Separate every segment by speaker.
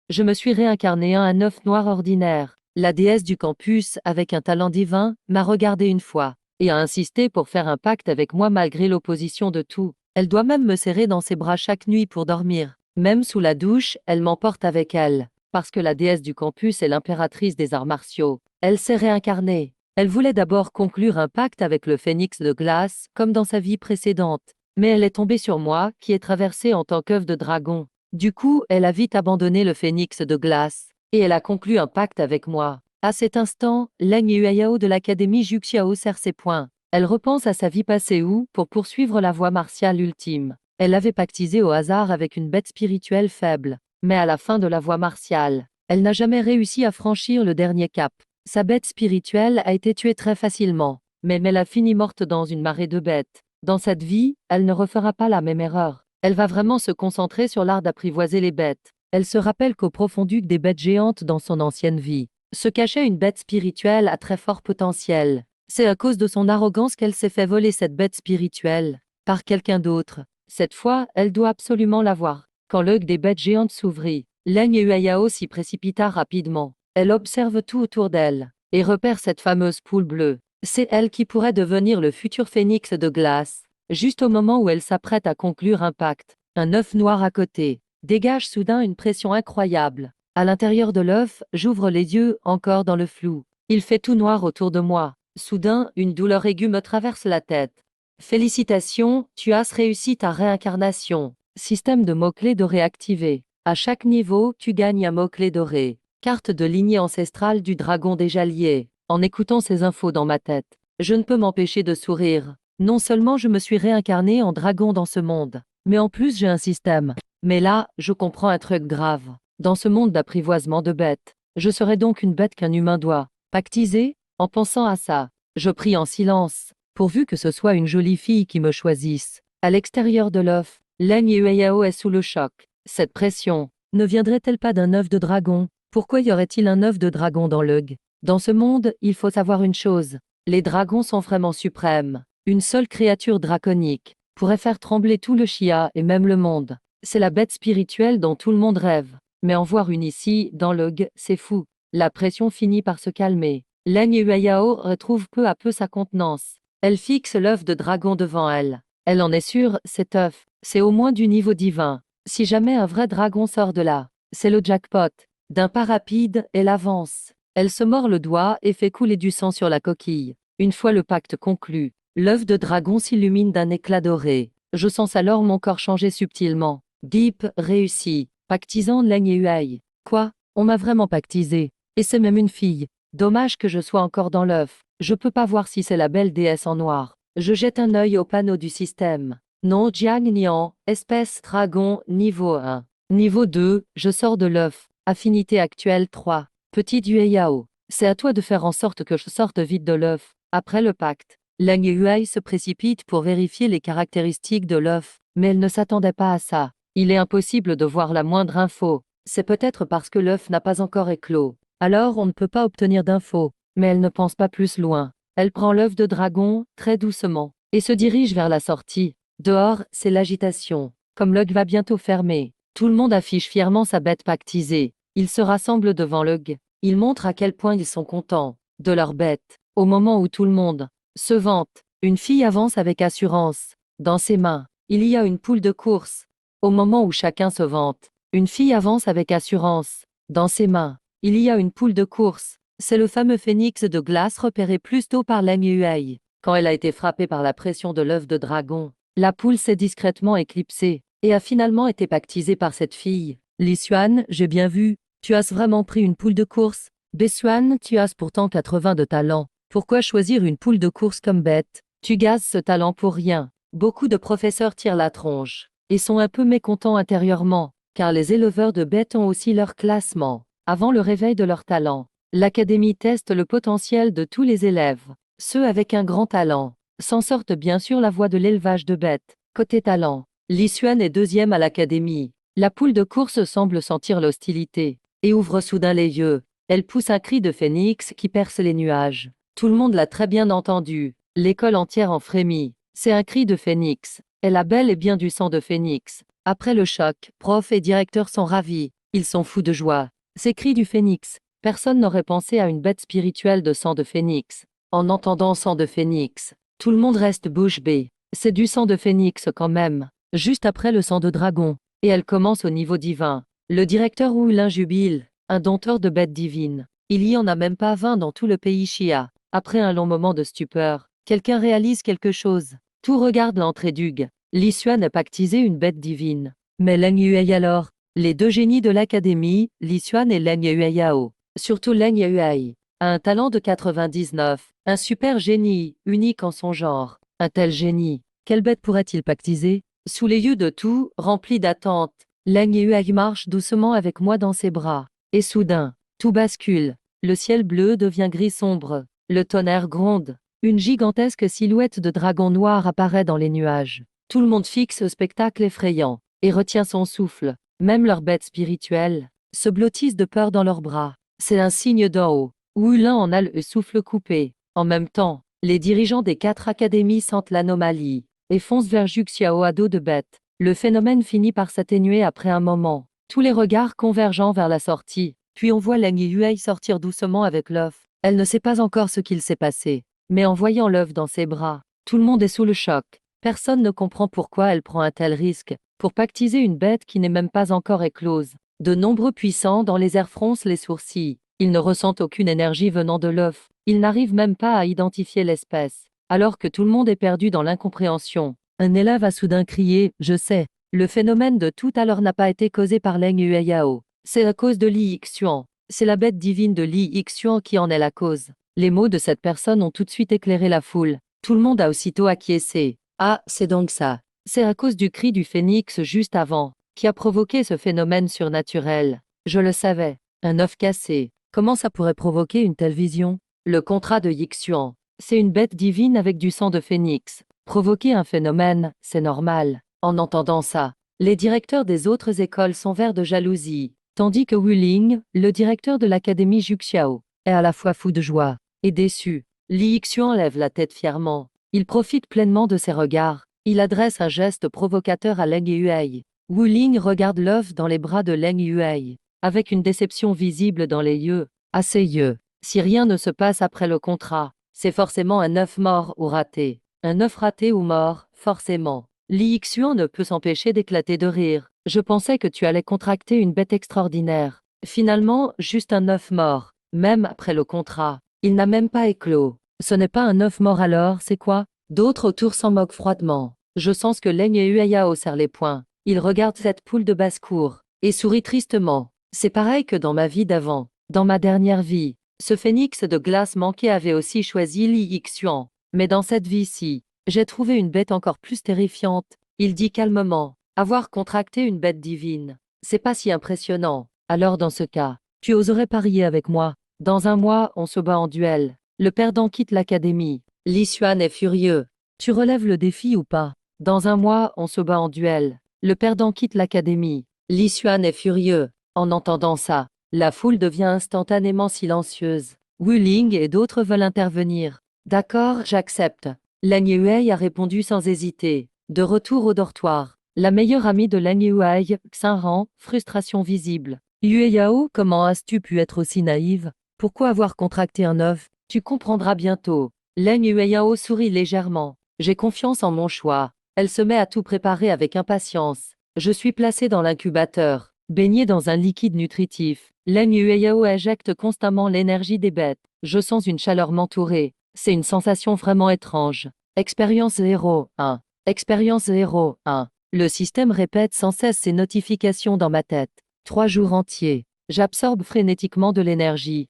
Speaker 1: Je me suis réincarné en un œuf noir ordinaire. La déesse du campus, avec un talent divin, m'a regardé une fois et a insisté pour faire un pacte avec moi malgré l'opposition de tout. Elle doit même me serrer dans ses bras chaque nuit pour dormir. Même sous la douche, elle m'emporte avec elle. Parce que la déesse du campus est l'impératrice des arts martiaux. Elle s'est réincarnée. Elle voulait d'abord conclure un pacte avec le phénix de glace, comme dans sa vie précédente. Mais elle est tombée sur moi, qui est traversée en tant qu'œuf de dragon. Du coup, elle a vite abandonné le phénix de glace. Et elle a conclu un pacte avec moi. À cet instant, Leng Yueyao de l'Académie Juxiao serre ses poings. Elle repense à sa vie passée où, pour poursuivre la voie martiale ultime, elle avait pactisé au hasard avec une bête spirituelle faible. Mais à la fin de la voie martiale, elle n'a jamais réussi à franchir le dernier cap. Sa bête spirituelle a été tuée très facilement, mais elle a fini morte dans une marée de bêtes. Dans cette vie, elle ne refera pas la même erreur. Elle va vraiment se concentrer sur l'art d'apprivoiser les bêtes. Elle se rappelle qu'au profond des bêtes géantes dans son ancienne vie, se cachait une bête spirituelle à très fort potentiel. C'est à cause de son arrogance qu'elle s'est fait voler cette bête spirituelle par quelqu'un d'autre. Cette fois, elle doit absolument l'avoir. Quand l'œil des bêtes géantes s'ouvrit, Leng Yueyao s'y précipita rapidement. Elle observe tout autour d'elle et repère cette fameuse poule bleue. C'est elle qui pourrait devenir le futur phénix de glace. Juste au moment où elle s'apprête à conclure un pacte, un œuf noir à côté dégage soudain une pression incroyable. À l'intérieur de l'œuf, j'ouvre les yeux, encore dans le flou. Il fait tout noir autour de moi. Soudain, une douleur aiguë me traverse la tête. Félicitations, tu as réussi ta réincarnation. Système de mots-clés dorés activé. À chaque niveau, tu gagnes un mot-clé doré. Carte de lignée ancestrale du dragon déjà lié. En écoutant ces infos dans ma tête, je ne peux m'empêcher de sourire. Non seulement je me suis réincarné en dragon dans ce monde, mais en plus j'ai un système. Mais là, je comprends un truc grave. Dans ce monde d'apprivoisement de bêtes, je serai donc une bête qu'un humain doit pactiser. En pensant à ça, je prie en silence, pourvu que ce soit une jolie fille qui me choisisse. À l'extérieur de l'œuf, Leng Yueyao est sous le choc. Cette pression ne viendrait-elle pas d'un œuf de dragon? Pourquoi y aurait-il un œuf de dragon dans l'œuf? Dans ce monde, il faut savoir une chose. Les dragons sont vraiment suprêmes. Une seule créature draconique pourrait faire trembler tout le Chia et même le monde. C'est la bête spirituelle dont tout le monde rêve. Mais en voir une ici, dans l'œuf, c'est fou. La pression finit par se calmer. Leng Yueyao retrouve peu à peu sa contenance. Elle fixe l'œuf de dragon devant elle. Elle en est sûre, cet œuf, c'est au moins du niveau divin. Si jamais un vrai dragon sort de là, c'est le jackpot. D'un pas rapide, elle avance. Elle se mord le doigt et fait couler du sang sur la coquille. Une fois le pacte conclu, l'œuf de dragon s'illumine d'un éclat doré. Je sens alors mon corps changer subtilement. Deep, réussi. Pactisant Leng Yuei. Quoi? On m'a vraiment pactisé. Et c'est même une fille. Dommage que je sois encore dans l'œuf. Je peux pas voir si c'est la belle déesse en noir. Je jette un œil au panneau du système. Non, Jiang Nian, espèce dragon, niveau 1. Niveau 2, je sors de l'œuf. Affinité actuelle 3. Petit Yueyao. C'est à toi de faire en sorte que je sorte vite de l'œuf. Après le pacte, Leng Yuei se précipite pour vérifier les caractéristiques de l'œuf, mais elle ne s'attendait pas à ça. Il est impossible de voir la moindre info. C'est peut-être parce que l'œuf n'a pas encore éclos. Alors on ne peut pas obtenir d'infos. Mais elle ne pense pas plus loin. Elle prend l'œuf de dragon, très doucement, et se dirige vers la sortie. Dehors, c'est l'agitation. Comme l'œuf va bientôt fermer, tout le monde affiche fièrement sa bête pactisée. Ils se rassemblent devant l'œuf. Ils montrent à quel point ils sont contents de leur bête. Au moment où tout le monde se vante, une fille avance avec assurance. Dans ses mains, il y a une poule de course. Au moment où chacun se vante, une fille avance avec assurance. Dans ses mains, il y a une poule de course. C'est le fameux phénix de glace repéré plus tôt par Leng Yuei. Quand elle a été frappée par la pression de l'œuf de dragon, la poule s'est discrètement éclipsée et a finalement été pactisée par cette fille. Li Xuan, j'ai bien vu. Tu as vraiment pris une poule de course? Besuan, tu as pourtant 80 de talent. Pourquoi choisir une poule de course comme bête? Tu gazes ce talent pour rien. Beaucoup de professeurs tirent la tronche et sont un peu mécontents intérieurement, car les éleveurs de bêtes ont aussi leur classement. Avant le réveil de leur talent, l'académie teste le potentiel de tous les élèves. Ceux avec un grand talent s'en sortent bien sûr la voie de l'élevage de bêtes. Côté talent, Li Xuan est deuxième à l'académie. La poule de course semble sentir l'hostilité et ouvre soudain les yeux. Elle pousse un cri de phénix qui perce les nuages. Tout le monde l'a très bien entendu. L'école entière en frémit. C'est un cri de phénix. Elle a bel et bien du sang de phénix. Après le choc, prof et directeur sont ravis. Ils sont fous de joie. Ces cris du phénix. Personne n'aurait pensé à une bête spirituelle de sang de phénix. En entendant sang de phénix, tout le monde reste bouche bée. C'est du sang de phénix quand même. Juste après le sang de dragon. Et elle commence au niveau divin. Le directeur Wulin jubile. Un dompteur de bêtes divines. Il y en a même pas 20 dans tout le pays Chia. Après un long moment de stupeur, quelqu'un réalise quelque chose. Tout regarde l'entrée d'Hugues. Li Xuan a pactisé une bête divine. Mais Leng Yuei alors? Les deux génies de l'académie, Li Xuan et Leng Yueyao. Surtout Leng Yuei, a un talent de 99, un super génie, unique en son genre. Un tel génie, quelle bête pourrait-il pactiser? Sous les yeux de tout, rempli d'attente, Leng Yuei marche doucement avec moi dans ses bras. Et soudain, tout bascule. Le ciel bleu devient gris sombre. Le tonnerre gronde. Une gigantesque silhouette de dragon noir apparaît dans les nuages. Tout le monde fixe ce spectacle effrayant et retient son souffle. Même leurs bêtes spirituelles se blottissent de peur dans leurs bras. C'est un signe d'en haut. Wulin en a le souffle coupé. En même temps, les dirigeants des 4 académies sentent l'anomalie et foncent vers Juxiao à dos de bête. Le phénomène finit par s'atténuer après un moment. Tous les regards convergeant vers la sortie. Puis on voit Leng Yuei sortir doucement avec l'œuf. Elle ne sait pas encore ce qu'il s'est passé. Mais en voyant l'œuf dans ses bras, tout le monde est sous le choc. Personne ne comprend pourquoi elle prend un tel risque pour pactiser une bête qui n'est même pas encore éclose. De nombreux puissants dans les airs froncent les sourcils. Ils ne ressentent aucune énergie venant de l'œuf. Ils n'arrivent même pas à identifier l'espèce. Alors que tout le monde est perdu dans l'incompréhension, un élève a soudain crié « Je sais ». Le phénomène de tout à l'heure n'a pas été causé par Leng Yueyao. C'est à cause de Li Xuan. C'est la bête divine de Li Xuan qui en est la cause. Les mots de cette personne ont tout de suite éclairé la foule. Tout le monde a aussitôt acquiescé. Ah, c'est donc ça. C'est à cause du cri du phénix juste avant, qui a provoqué ce phénomène surnaturel. Je le savais. Un œuf cassé. Comment ça pourrait provoquer une telle vision? Le contrat de Yixuan. C'est une bête divine avec du sang de phénix. Provoquer un phénomène, c'est normal. En entendant ça, les directeurs des autres écoles sont verts de jalousie, tandis que Wuling, le directeur de l'académie Juxiao, est à la fois fou de joie et déçu. Li Xuan lève la tête fièrement. Il profite pleinement de ses regards. Il adresse un geste provocateur à Leng Yuei. Wuling regarde l'œuf dans les bras de Leng Yuei, avec une déception visible dans les yeux. À ses yeux, si rien ne se passe après le contrat, c'est forcément un œuf mort ou raté. Un œuf raté ou mort, forcément. Li Xuan ne peut s'empêcher d'éclater de rire. Je pensais que tu allais contracter une bête extraordinaire. Finalement, juste un œuf mort. Même après le contrat, il n'a même pas éclos. Ce n'est pas un œuf mort alors, c'est quoi? D'autres autour s'en moquent froidement. Je sens que Leng Yueyao serre les poings. Il regarde cette poule de basse-cour et sourit tristement. C'est pareil que dans ma vie d'avant. Dans ma dernière vie, ce phénix de glace manqué avait aussi choisi Li Xuan. Mais dans cette vie-ci, j'ai trouvé une bête encore plus terrifiante. Il dit calmement. Avoir contracté une bête divine, c'est pas si impressionnant. Alors dans ce cas, tu oserais parier avec moi. Dans un mois, on se bat en duel. Le perdant quitte l'académie. Li Xuan est furieux. Tu relèves le défi ou pas? Dans un mois, on se bat en duel. Le perdant quitte l'académie. Li Xuan est furieux. En entendant ça, la foule devient instantanément silencieuse. Wuling et d'autres veulent intervenir. D'accord, j'accepte. Leng Yuei a répondu sans hésiter. De retour au dortoir, la meilleure amie de Leng Yuei, Xinran, frustration visible. Yueyao, comment as-tu pu être aussi naïve? Pourquoi avoir contracté un œuf? Tu comprendras bientôt. Leng Yueyao sourit légèrement. J'ai confiance en mon choix. Elle se met à tout préparer avec impatience. Je suis placé dans l'incubateur, baigné dans un liquide nutritif. Leng Yueyao éjecte constamment l'énergie des bêtes. Je sens une chaleur m'entourer. C'est une sensation vraiment étrange. Expérience 01. Expérience 01. Le système répète sans cesse ces notifications dans ma tête. 3 jours entiers. J'absorbe frénétiquement de l'énergie.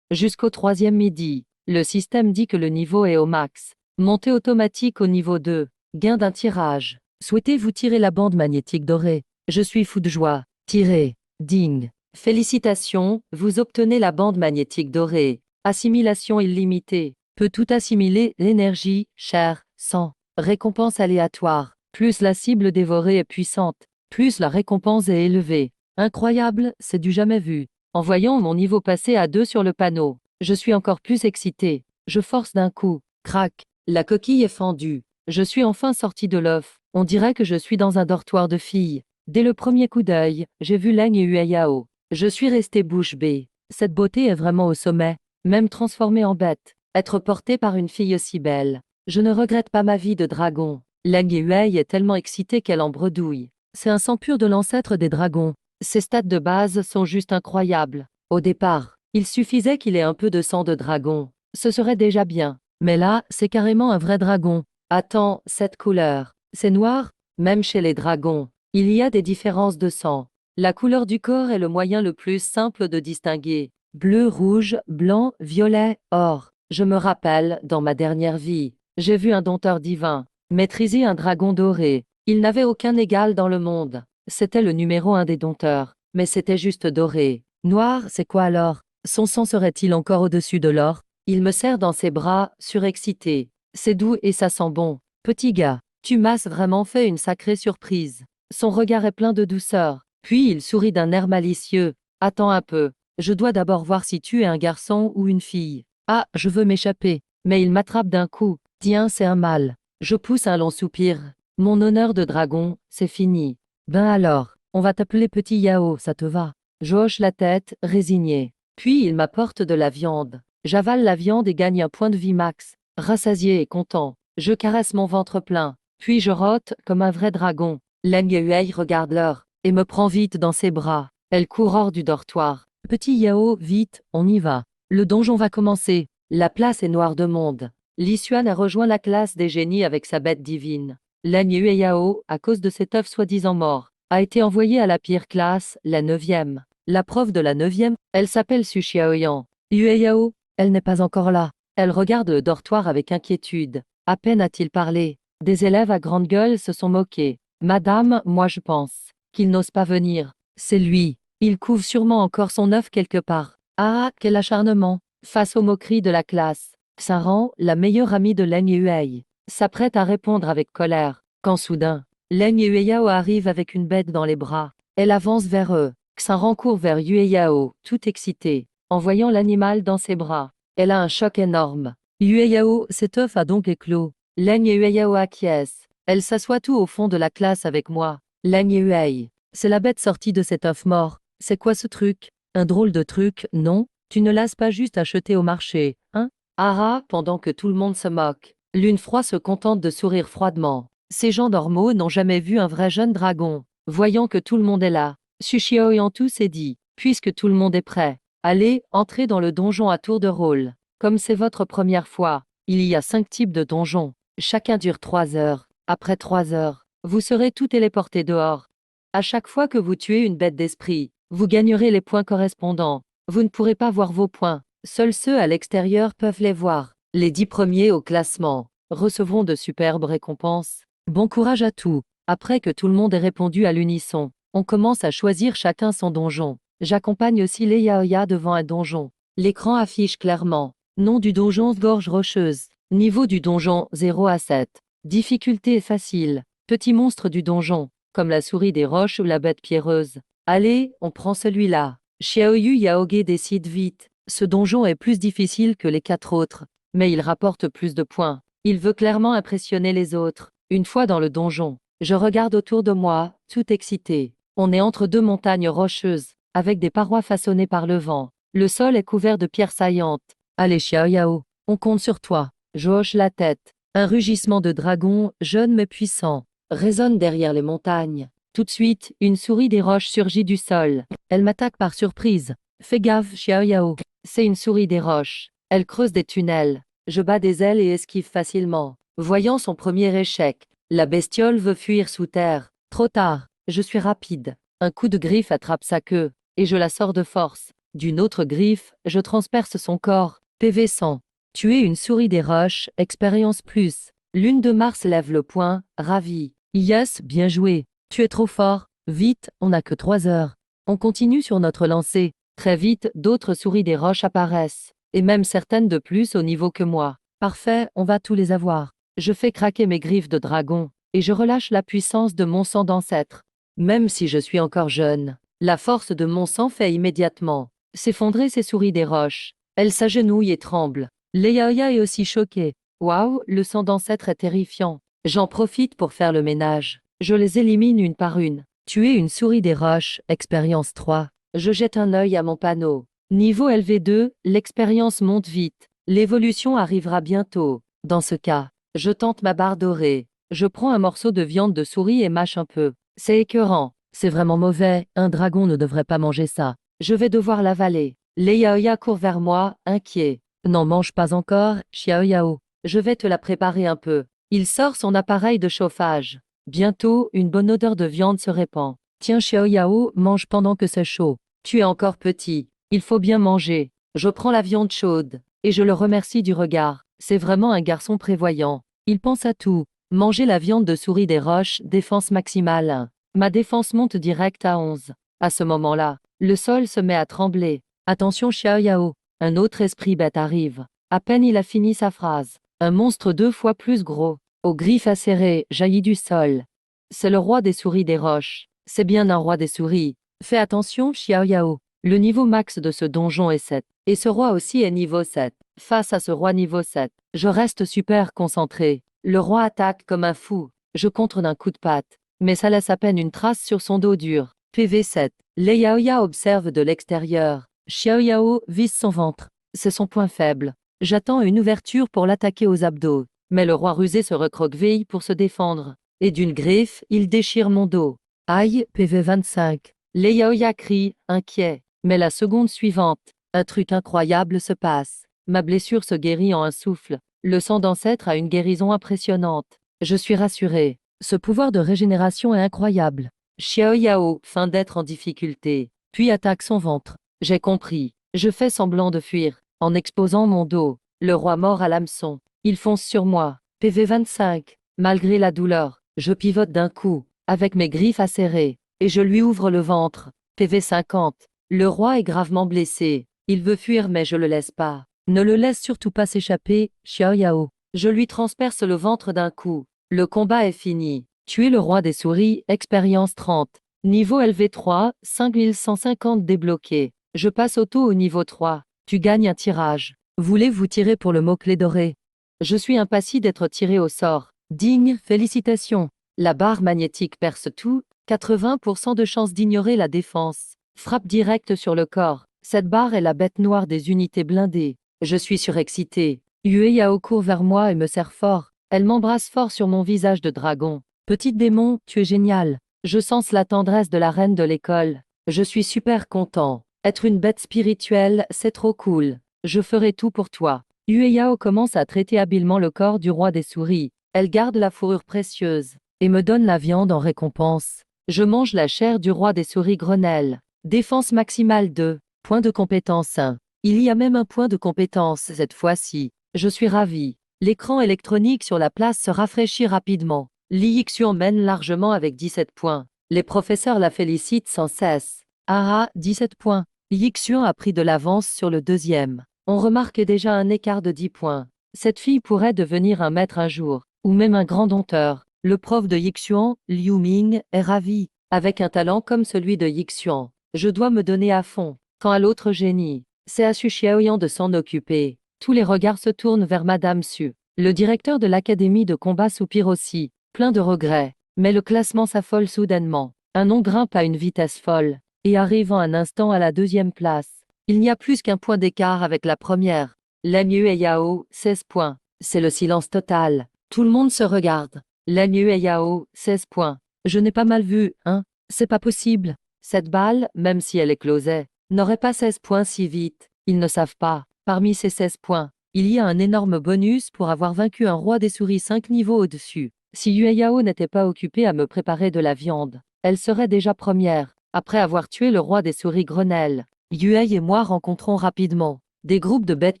Speaker 1: Jusqu'au 3e midi, le système dit que le niveau est au max. Montée automatique au niveau 2. Gain d'un tirage. Souhaitez-vous tirer la bande magnétique dorée? Je suis fou de joie. Tirez. Ding. Félicitations, vous obtenez la bande magnétique dorée. Assimilation illimitée. Peut tout assimiler, l'énergie, chair, sang. Récompense aléatoire. Plus la cible dévorée est puissante, plus la récompense est élevée. Incroyable, c'est du jamais vu. En voyant mon niveau passer à 2 sur le panneau, je suis encore plus excité. Je force d'un coup. Crac. La coquille est fendue. Je suis enfin sorti de l'œuf. On dirait que je suis dans un dortoir de filles. Dès le premier coup d'œil, j'ai vu Leng Yueyao. Je suis resté bouche bée. Cette beauté est vraiment au sommet, même transformée en bête. Être portée par une fille aussi belle. Je ne regrette pas ma vie de dragon. Leng Yuei est tellement excitée qu'elle en bredouille. C'est un sang pur de l'ancêtre des dragons. Ses stats de base sont juste incroyables. Au départ, il suffisait qu'il ait un peu de sang de dragon. Ce serait déjà bien. Mais là, c'est carrément un vrai dragon. Attends, cette couleur, c'est noir? Même chez les dragons, il y a des différences de sang. La couleur du corps est le moyen le plus simple de distinguer. Bleu, rouge, blanc, violet, or. Je me rappelle, dans ma dernière vie, j'ai vu un dompteur divin maîtriser un dragon doré. Il n'avait aucun égal dans le monde. C'était le numéro 1 des dompteurs, mais c'était juste doré. Noir, c'est quoi alors? Son sang serait-il encore au-dessus de l'or? Il me serre dans ses bras, surexcité. C'est doux et ça sent bon. Petit gars, tu m'as vraiment fait une sacrée surprise. Son regard est plein de douceur. Puis il sourit d'un air malicieux. Attends un peu. Je dois d'abord voir si tu es un garçon ou une fille. Ah, je veux m'échapper. Mais il m'attrape d'un coup. Tiens, c'est un mâle. Je pousse un long soupir. Mon honneur de dragon, c'est fini. Ben alors, on va t'appeler Petit Yao, ça te va? Je hoche la tête, résigné. Puis il m'apporte de la viande. J'avale la viande et gagne un point de vie max. Rassasié et content, je caresse mon ventre plein. Puis je rote comme un vrai dragon. Leng Yuei regarde l'heure et me prend vite dans ses bras. Elle court hors du dortoir. Petit Yao, vite, on y va. Le donjon va commencer. La place est noire de monde. Li Xuan a rejoint la classe des génies avec sa bête divine. Leng Yueyao, à cause de cet œuf soi-disant mort, a été envoyée à la pire classe, la 9e. La prof de la 9e, elle s'appelle Su Xiaoyan. Yueyao, elle n'est pas encore là. Elle regarde le dortoir avec inquiétude. À peine a-t-il parlé. Des élèves à grande gueule se sont moqués. Madame, moi je pense qu'il n'ose pas venir. C'est lui. Il couve sûrement encore son œuf quelque part. Ah, quel acharnement. Face aux moqueries de la classe, Saran, la meilleure amie de Leng Yuei, s'apprête à répondre avec colère, quand soudain, Leng Yueyao arrive avec une bête dans les bras. Elle avance vers eux. Xaran court vers Yueyao, tout excité, en voyant l'animal dans ses bras. Elle a un choc énorme. Yueyao, cet œuf a donc éclos. Leng Yueyao acquiesce. Elle s'assoit tout au fond de la classe avec moi. Leng Yuei, c'est la bête sortie de cet œuf mort. C'est quoi ce truc? Un drôle de truc, non? Tu ne l'as pas juste acheté au marché, hein? Ah, pendant que tout le monde se moque. Lune Froid se contente de sourire froidement. Ces gens normaux n'ont jamais vu un vrai jeune dragon. Voyant que tout le monde est là, Sushiao s'est dit, puisque tout le monde est prêt, allez, entrez dans le donjon à tour de rôle. Comme c'est votre première fois, il y a 5 types de donjons. Chacun dure 3 heures. Après 3 heures, vous serez tout téléporté dehors. À chaque fois que vous tuez une bête d'esprit, vous gagnerez les points correspondants. Vous ne pourrez pas voir vos points. Seuls ceux à l'extérieur peuvent les voir. Les 10 premiers au classement recevront de superbes récompenses. Bon courage à tous. Après que tout le monde ait répondu à l'unisson, on commence à choisir chacun son donjon. J'accompagne aussi les Yaoya devant un donjon. L'écran affiche clairement nom du donjon Gorge Rocheuse. Niveau du donjon 0 à 7. Difficulté facile. Petit monstre du donjon, comme la souris des roches ou la bête pierreuse. Allez, on prend celui-là. Xiaoyu Yaoge décide vite. Ce donjon est plus difficile que les 4 autres, mais il rapporte plus de points. Il veut clairement impressionner les autres. Une fois dans le donjon, je regarde autour de moi, tout excité. On est entre 2 montagnes rocheuses, avec des parois façonnées par le vent. Le sol est couvert de pierres saillantes. Allez Xiaoyao, on compte sur toi. Je hoche la tête. Un rugissement de dragon, jeune mais puissant, résonne derrière les montagnes. Tout de suite, une souris des roches surgit du sol. Elle m'attaque par surprise. Fais gaffe, Xiaoyao. C'est une souris des roches. Elle creuse des tunnels. Je bats des ailes et esquive facilement. Voyant son premier échec, la bestiole veut fuir sous terre. Trop tard. Je suis rapide. Un coup de griffe attrape sa queue, et je la sors de force. D'une autre griffe, je transperce son corps. PV 100. Tuer une souris des roches, expérience plus. Lune de Mars lève le poing, ravi. Yes, bien joué. Tu es trop fort. Vite, on n'a que 3 heures. On continue sur notre lancée. Très vite, d'autres souris des roches apparaissent. Et même certaines de plus au niveau que moi. Parfait, on va tous les avoir. Je fais craquer mes griffes de dragon. Et je relâche la puissance de mon sang d'ancêtre. Même si je suis encore jeune, la force de mon sang fait immédiatement s'effondrer ces souris des roches. Elles s'agenouillent et tremblent. Leia est aussi choquée. Waouh, le sang d'ancêtre est terrifiant. J'en profite pour faire le ménage. Je les élimine une par une. Tuer une souris des roches, expérience 3. Je jette un œil à mon panneau. Niveau LV2, l'expérience monte vite. L'évolution arrivera bientôt. Dans ce cas, je tente ma barre dorée. Je prends un morceau de viande de souris et mâche un peu. C'est écœurant. C'est vraiment mauvais. Un dragon ne devrait pas manger ça. Je vais devoir l'avaler. Leia court vers moi, inquiet. N'en mange pas encore, Xiaoyao. Je vais te la préparer un peu. Il sort son appareil de chauffage. Bientôt, une bonne odeur de viande se répand. Tiens Xiaoyao, mange pendant que c'est chaud. Tu es encore petit. Il faut bien manger. Je prends la viande chaude. Et je le remercie du regard. C'est vraiment un garçon prévoyant. Il pense à tout. Manger la viande de souris des roches, défense maximale 1. Ma défense monte direct à 11. À ce moment-là, le sol se met à trembler. Attention Xiaoyao. Un autre esprit bête arrive. À peine il a fini sa phrase. Un monstre 2 fois plus gros, aux griffes acérées, jaillit du sol. C'est le roi des souris des roches. C'est bien un roi des souris. Fais attention, Xiaoyao. Le niveau max de ce donjon est 7. Et ce roi aussi est niveau 7. Face à ce roi niveau 7, je reste super concentré. Le roi attaque comme un fou. Je contre d'un coup de patte. Mais ça laisse à peine une trace sur son dos dur. PV 7. Leia observe de l'extérieur. Xiaoyao vise son ventre. C'est son point faible. J'attends une ouverture pour l'attaquer aux abdos. Mais le roi rusé se recroqueville pour se défendre. Et d'une griffe, il déchire mon dos. Aïe, PV 25. Leia crie, inquiet. Mais la seconde suivante, un truc incroyable se passe. Ma blessure se guérit en un souffle. Le sang d'ancêtre a une guérison impressionnante. Je suis rassuré. Ce pouvoir de régénération est incroyable. Xiaoyao feint d'être en difficulté, puis attaque son ventre. J'ai compris. Je fais semblant de fuir, en exposant mon dos. Le roi mord à l'hameçon. Il fonce sur moi. PV 25. Malgré la douleur, je pivote d'un coup, avec mes griffes acérées, et je lui ouvre le ventre. PV 50. Le roi est gravement blessé. Il veut fuir mais je le laisse pas. Ne le laisse surtout pas s'échapper, Xiaoyao. Je lui transperce le ventre d'un coup. Le combat est fini. Tuer le roi des souris, expérience 30. Niveau LV3, 5150 débloqué. Je passe au niveau 3. Tu gagnes un tirage. Voulez-vous tirer pour le mot-clé doré? Je suis impatient d'être tiré au sort. Digne, félicitations. La barre magnétique perce tout, 80% de chance d'ignorer la défense. Frappe directe sur le corps. Cette barre est la bête noire des unités blindées. Je suis surexcité. Yue Yao court vers moi et me serre fort. Elle m'embrasse fort sur mon visage de dragon. Petit démon, tu es génial. Je sens la tendresse de la reine de l'école. Je suis super content. Être une bête spirituelle, c'est trop cool. Je ferai tout pour toi. Yue Yao commence à traiter habilement le corps du roi des souris. Elle garde la fourrure précieuse et me donne la viande en récompense. Je mange la chair du roi des souris grenelle. Défense maximale 2. Point de compétence 1. Il y a même un point de compétence cette fois-ci. Je suis ravi. L'écran électronique sur la place se rafraîchit rapidement. Li Yixian mène largement avec 17 points. Les professeurs la félicitent sans cesse. Ah, 17 points. Yixian a pris de l'avance sur le deuxième. On remarque déjà un écart de 10 points. Cette fille pourrait devenir un maître un jour, ou même un grand dompteur. Le prof de Yixian, Liu Ming, est ravi. Avec un talent comme celui de Yixian, je dois me donner à fond. Quant à l'autre génie, c'est à Su Xiaoyan de s'en occuper. Tous les regards se tournent vers Madame Su. Le directeur de l'académie de combat soupire aussi, plein de regrets. Mais le classement s'affole soudainement. Un nom grimpe à une vitesse folle, et arrive en un instant à la deuxième place. Il n'y a plus qu'un point d'écart avec la première. Lem Yue Yao, 16 points. C'est le silence total. Tout le monde se regarde. Lem Yue Yao, 16 points. Je n'ai pas mal vu, hein? C'est pas possible. Cette balle, même si elle éclosait, n'aurait pas 16 points si vite. Ils ne savent pas. Parmi ces 16 points, il y a un énorme bonus pour avoir vaincu un roi des souris 5 niveaux au-dessus. Si Yue Yao n'était pas occupée à me préparer de la viande, elle serait déjà première. Après avoir tué le roi des souris grenelles, Yue et moi rencontrons rapidement des groupes de bêtes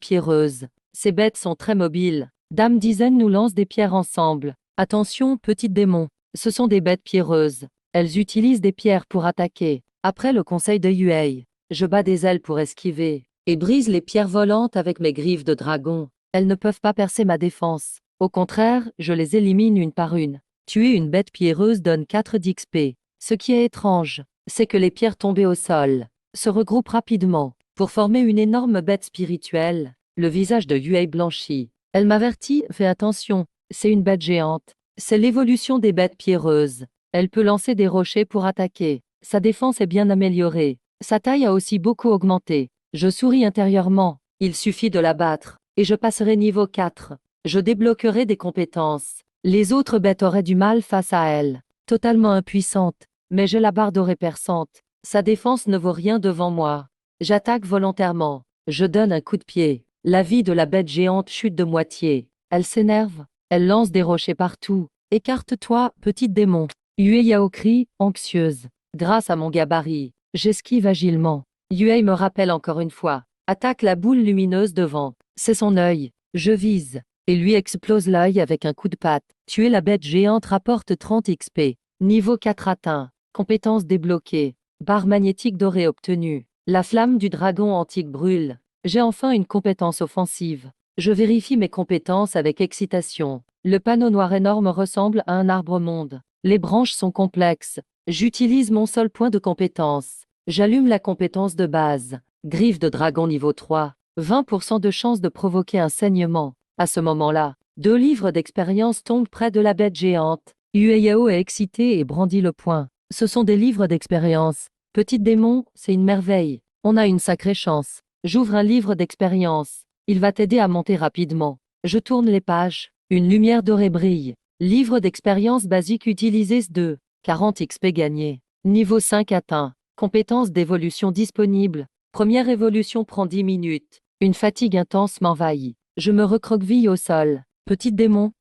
Speaker 1: pierreuses. Ces bêtes sont très mobiles. Dame Dizaine nous lance des pierres ensemble. Attention, petite démon. Ce sont des bêtes pierreuses. Elles utilisent des pierres pour attaquer. Après le conseil de Yue, je bats des ailes pour esquiver et brise les pierres volantes avec mes griffes de dragon. Elles ne peuvent pas percer ma défense. Au contraire, je les élimine une par une. Tuer une bête pierreuse donne 4 d'XP. Ce qui est étrange, c'est que les pierres tombées au sol se regroupent rapidement pour former une énorme bête spirituelle. Le visage de Yue blanchit. Elle m'avertit, fais attention, c'est une bête géante. C'est l'évolution des bêtes pierreuses. Elle peut lancer des rochers pour attaquer. Sa défense est bien améliorée. Sa taille a aussi beaucoup augmenté. Je souris intérieurement. Il suffit de la battre. Et je passerai niveau 4. Je débloquerai des compétences. Les autres bêtes auraient du mal face à elle. Totalement impuissante. Mais j'ai la barre dorée perçante. Sa défense ne vaut rien devant moi. J'attaque volontairement. Je donne un coup de pied. La vie de la bête géante chute de moitié. Elle s'énerve. Elle lance des rochers partout. Écarte-toi, petite démon. Yue Yao crie, anxieuse. Grâce à mon gabarit, j'esquive agilement. Yue me rappelle encore une fois. Attaque la boule lumineuse devant. C'est son œil. Je vise. Et lui explose l'œil avec un coup de patte. Tuer la bête géante rapporte 30 XP. Niveau 4 atteint. Compétence débloquée. Barre magnétique dorée obtenue. La flamme du dragon antique brûle. J'ai enfin une compétence offensive. Je vérifie mes compétences avec excitation. Le panneau noir énorme ressemble à un arbre-monde. Les branches sont complexes. J'utilise mon seul point de compétence. J'allume la compétence de base. Griffe de dragon niveau 3. 20% de chance de provoquer un saignement. À ce moment-là, 2 livres d'expérience tombent près de la bête géante. Yueyao est excité et brandit le poing. Ce sont des livres d'expérience. Petite démon, c'est une merveille. On a une sacrée chance. J'ouvre un livre d'expérience. Il va t'aider à monter rapidement. Je tourne les pages. Une lumière dorée brille. Livre d'expérience basique utilisé 2. 40 XP gagnés. Niveau 5 atteint. Compétences d'évolution disponibles. Première évolution prend 10 minutes. Une fatigue intense m'envahit. Je me recroqueville au sol. Petite démon,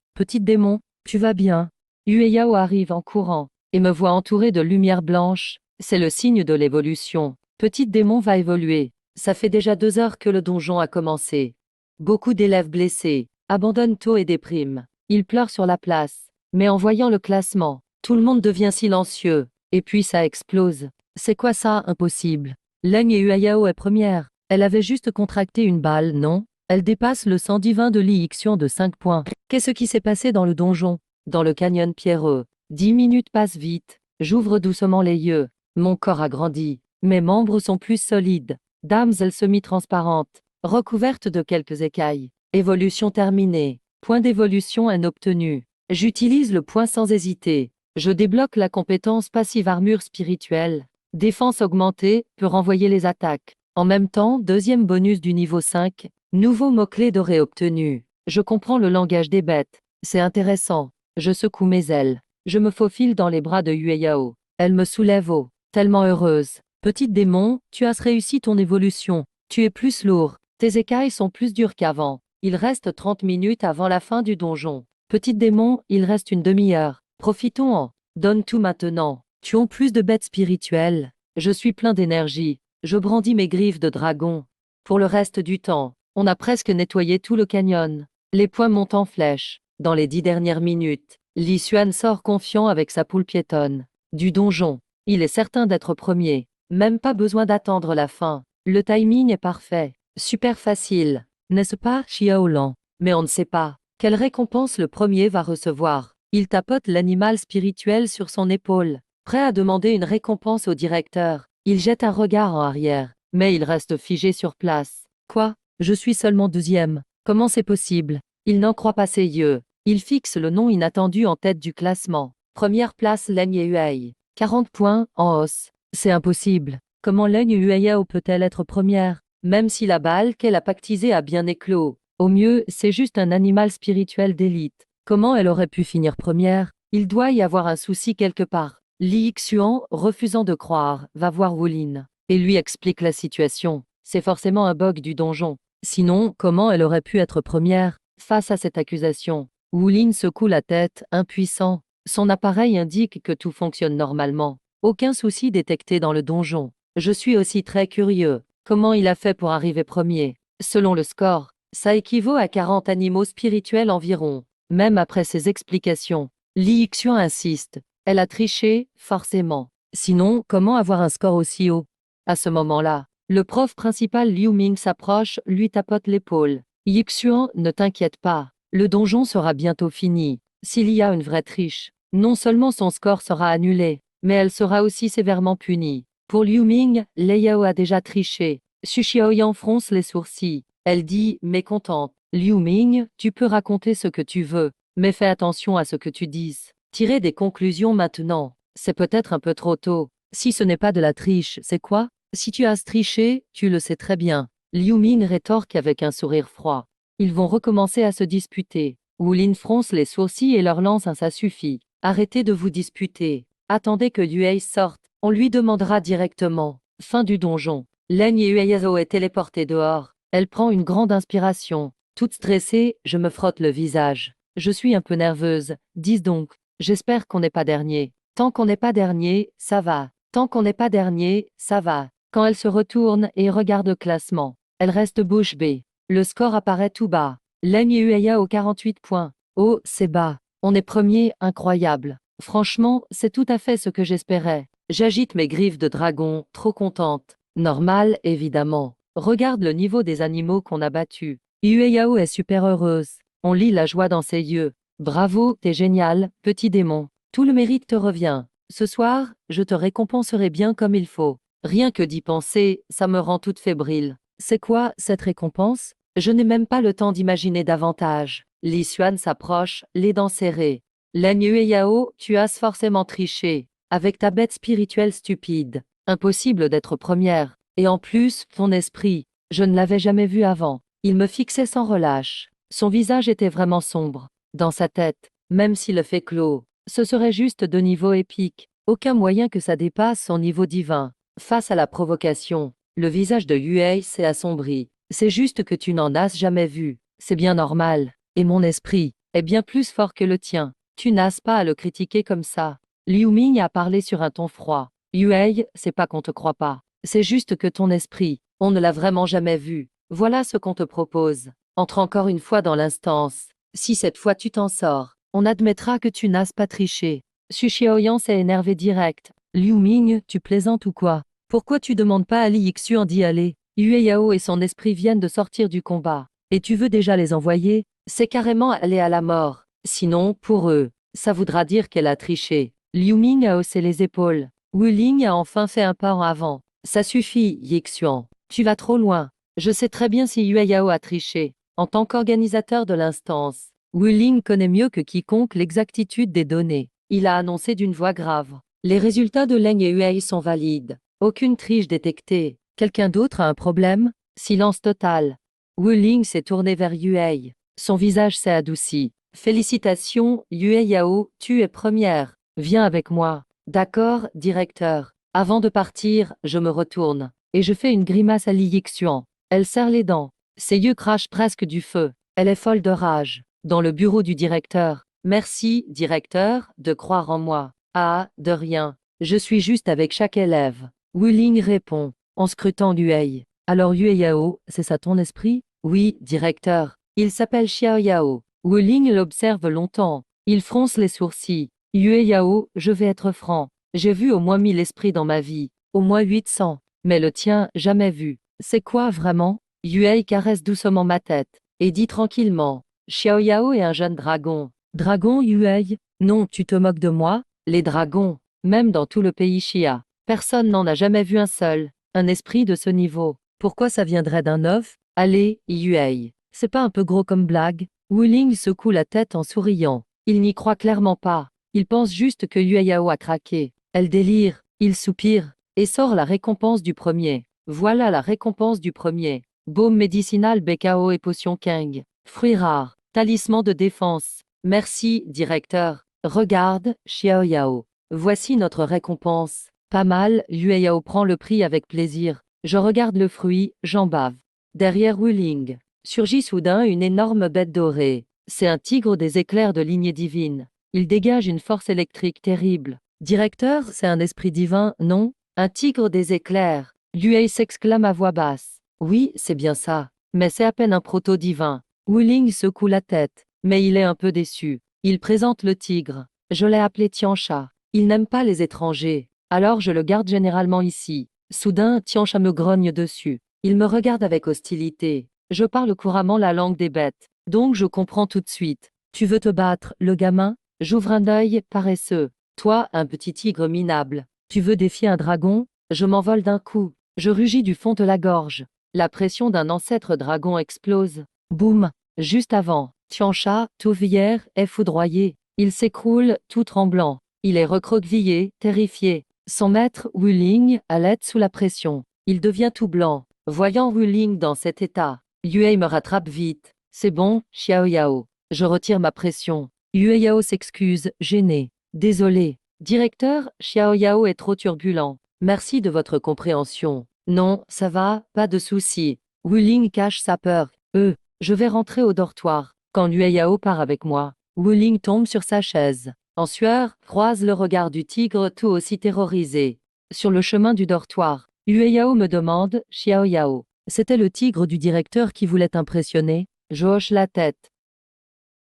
Speaker 1: tu vas bien. Yueyao arrive en courant et me voit entouré de lumière blanche. C'est le signe de l'évolution. Petite démon va évoluer. Ça fait déjà 2 heures que le donjon a commencé. Beaucoup d'élèves blessés abandonnent tôt et dépriment. Ils pleurent sur la place. Mais en voyant le classement, tout le monde devient silencieux. Et puis ça explose. C'est quoi ça, impossible? Leng et Yueyao est première. Elle avait juste contracté une balle, non? Elle dépasse le sang divin de Li Yixian de 5 points. Qu'est-ce qui s'est passé dans le donjon? Dans le canyon pierreux. 10 minutes passent vite. J'ouvre doucement les yeux. Mon corps a grandi. Mes membres sont plus solides. Damsel semi-transparente. Recouverte de quelques écailles. Évolution terminée. Point d'évolution inobtenu. J'utilise le point sans hésiter. Je débloque la compétence passive armure spirituelle. Défense augmentée, peut renvoyer les attaques. En même temps, deuxième bonus du niveau 5. Nouveau mot-clé doré obtenu. Je comprends le langage des bêtes. C'est intéressant. Je secoue mes ailes. Je me faufile dans les bras de Yueyao. Elle me soulève haut. Tellement heureuse. Petite démon, tu as réussi ton évolution. Tu es plus lourd. Tes écailles sont plus dures qu'avant. Il reste 30 minutes avant la fin du donjon. Petite démon, il reste une demi-heure. Profitons-en. Donne tout maintenant. Tuons plus de bêtes spirituelles. Je suis plein d'énergie. Je brandis mes griffes de dragon. Pour le reste du temps, on a presque nettoyé tout le canyon. Les points montent en flèche. Dans les 10 dernières minutes, Li Xuan sort confiant avec sa poule piétonne. Du donjon. Il est certain d'être premier. Même pas besoin d'attendre la fin. Le timing est parfait. Super facile. N'est-ce pas, Xiaolan? Mais on ne sait pas. Quelle récompense le premier va recevoir? Il tapote l'animal spirituel sur son épaule. Prêt à demander une récompense au directeur. Il jette un regard en arrière. Mais il reste figé sur place. Quoi? Je suis seulement deuxième. Comment c'est possible? Il n'en croit pas ses yeux. Il fixe le nom inattendu en tête du classement. Première place Leng Yuei. 40 points, en hausse. C'est impossible. Comment Leng Yueyao peut-elle être première? Même si la balle qu'elle a pactisée a bien éclos. Au mieux, c'est juste un animal spirituel d'élite. Comment elle aurait pu finir première? Il doit y avoir un souci quelque part. Li Xuan, refusant de croire, va voir Wulin et lui explique la situation. C'est forcément un bug du donjon. Sinon, comment elle aurait pu être première? Face à cette accusation, Wulin secoue la tête, impuissant. Son appareil indique que tout fonctionne normalement. Aucun souci détecté dans le donjon. Je suis aussi très curieux. Comment il a fait pour arriver premier? Selon le score, ça équivaut à 40 animaux spirituels environ. Même après ces explications, Li Xuan insiste. Elle a triché, forcément. Sinon, comment avoir un score aussi haut? À ce moment-là, le prof principal Liu Ming s'approche, lui tapote l'épaule. Yixuan, ne t'inquiète pas. Le donjon sera bientôt fini. S'il y a une vraie triche, non seulement son score sera annulé, mais elle sera aussi sévèrement punie. Pour Liu Ming, Lei Yao a déjà triché. Xu Xiaoyan fronce les sourcils. Elle dit, mécontente. Liu Ming, tu peux raconter ce que tu veux, mais fais attention à ce que tu dises. Tirez des conclusions maintenant. C'est peut-être un peu trop tôt. Si ce n'est pas de la triche, c'est quoi? Si tu as triché, tu le sais très bien. Liu Ming rétorque avec un sourire froid. Ils vont recommencer à se disputer. Wu Lin fronce les sourcils et leur lance un ça suffit. Arrêtez de vous disputer. Attendez que Yue sorte. On lui demandera directement. Fin du donjon. Leng Yueyao est téléportée dehors. Elle prend une grande inspiration. Toute stressée, je me frotte le visage. Je suis un peu nerveuse. Dis donc. J'espère qu'on n'est pas dernier. Tant qu'on n'est pas dernier, ça va. Tant qu'on n'est pas dernier, ça va. Quand elle se retourne et regarde le classement, elle reste bouche bée. Le score apparaît tout bas. Leng Yueyao 48 points. Oh, c'est bas. On est premier, incroyable. Franchement, c'est tout à fait ce que j'espérais. J'agite mes griffes de dragon, trop contente. Normal, évidemment. Regarde le niveau des animaux qu'on a battus. Yueyao est super heureuse. On lit la joie dans ses yeux. Bravo, t'es génial, petit démon. Tout le mérite te revient. Ce soir, je te récompenserai bien comme il faut. Rien que d'y penser, ça me rend toute fébrile. C'est quoi, cette récompense? Je n'ai même pas le temps d'imaginer davantage. Li Xuan s'approche, les dents serrées. Leng Yueyao, tu as forcément triché. Avec ta bête spirituelle stupide. Impossible d'être première. Et en plus, ton esprit, je ne l'avais jamais vu avant. Il me fixait sans relâche. Son visage était vraiment sombre. Dans sa tête, même s'il le fait clos, ce serait juste de niveau épique. Aucun moyen que ça dépasse son niveau divin. Face à la provocation, le visage de Yue s'est assombri. C'est juste que tu n'en as jamais vu. C'est bien normal. Et mon esprit est bien plus fort que le tien. Tu n'as pas à le critiquer comme ça. Liu Ming a parlé sur un ton froid. Yue, c'est pas qu'on te croit pas. C'est juste que ton esprit, on ne l'a vraiment jamais vu. Voilà ce qu'on te propose. Entre encore une fois dans l'instance. Si cette fois tu t'en sors, on admettra que tu n'as pas triché. Xu Xiaoyan s'est énervé direct. Liu Ming, tu plaisantes ou quoi? Pourquoi tu demandes pas à Li Yixuan d'y aller? Yue Yao et son esprit viennent de sortir du combat. Et tu veux déjà les envoyer? C'est carrément aller à la mort. Sinon, pour eux, ça voudra dire qu'elle a triché. Liu Ming a haussé les épaules. Wu Ling a enfin fait un pas en avant. Ça suffit, Yixuan. Tu vas trop loin. Je sais très bien si Yue Yao a triché. En tant qu'organisateur de l'instance, Wu Ling connaît mieux que quiconque l'exactitude des données. Il a annoncé d'une voix grave. Les résultats de Leng et Yue sont valides. Aucune triche détectée. Quelqu'un d'autre a un problème? Silence total. Wu Ling s'est tourné vers Yue. Son visage s'est adouci. Félicitations, Yue Yao, tu es première. Viens avec moi. D'accord, directeur. Avant de partir, je me retourne. Et je fais une grimace à Li Yixuan. Elle serre les dents. Ses yeux crachent presque du feu. Elle est folle de rage. Dans le bureau du directeur. Merci, directeur, de croire en moi. Ah, de rien. Je suis juste avec chaque élève. Wu Ling répond, en scrutant Yue. Alors Yue Yao, c'est ça ton esprit? Oui, directeur. Il s'appelle Xiao Yao. Wu Ling l'observe longtemps. Il fronce les sourcils. Yue Yao, je vais être franc. J'ai vu au moins 1000 esprits dans ma vie. Au moins 800. Mais le tien, jamais vu. C'est quoi vraiment? Yue caresse doucement ma tête. Et dit tranquillement. Xiao Yao est un jeune dragon. Dragon, Yue? Non, tu te moques de moi? Les dragons, même dans tout le pays Xia, personne n'en a jamais vu un seul. Un esprit de ce niveau. Pourquoi ça viendrait d'un œuf? Allez, Yue. C'est pas un peu gros comme blague? Wu Ling secoue la tête en souriant. Il n'y croit clairement pas. Il pense juste que Yue Yao a craqué. Elle délire, il soupire, et sort la récompense du premier. Voilà la récompense du premier. Baume médicinal BKO et potion Kang. Fruits rares. Talisman de défense. Merci, directeur. Regarde, Xiao Yao. Voici notre récompense. Pas mal, Yue Yao prend le prix avec plaisir. Je regarde le fruit, j'en bave. Derrière Wu Ling, surgit soudain une énorme bête dorée. C'est un tigre des éclairs de lignée divine. Il dégage une force électrique terrible. Directeur, c'est un esprit divin, non? Un tigre des éclairs. Yue s'exclame à voix basse. Oui, c'est bien ça. Mais c'est à peine un proto-divin. Wu Ling secoue la tête, mais il est un peu déçu. Il présente le tigre. Je l'ai appelé Tiancha. Il n'aime pas les étrangers. Alors je le garde généralement ici. Soudain, Tiancha me grogne dessus. Il me regarde avec hostilité. Je parle couramment la langue des bêtes. Donc je comprends tout de suite. Tu veux te battre, le gamin? J'ouvre un œil, paresseux. Toi, un petit tigre minable. Tu veux défier un dragon? Je m'envole d'un coup. Je rugis du fond de la gorge. La pression d'un ancêtre dragon explose. Boum! Juste avant, Tiancha, Touvière, est foudroyé. Il s'écroule, tout tremblant. Il est recroquevillé, terrifié. Son maître, Wuling, halète sous la pression. Il devient tout blanc. Voyant Wuling dans cet état, Yue me rattrape vite. C'est bon, Xiao Yao. Je retire ma pression. Yue Yao s'excuse, gêné. Désolé. Directeur, Xiao Yao est trop turbulent. Merci de votre compréhension. Non, ça va, pas de souci. Wuling cache sa peur. Je vais rentrer au dortoir. Quand Yue Yao part avec moi, Wuling tombe sur sa chaise. En sueur, croise le regard du tigre tout aussi terrorisé. Sur le chemin du dortoir, Yue Yao me demande, Xiao Yao. C'était le tigre du directeur qui voulait impressionner. Je hoche la tête.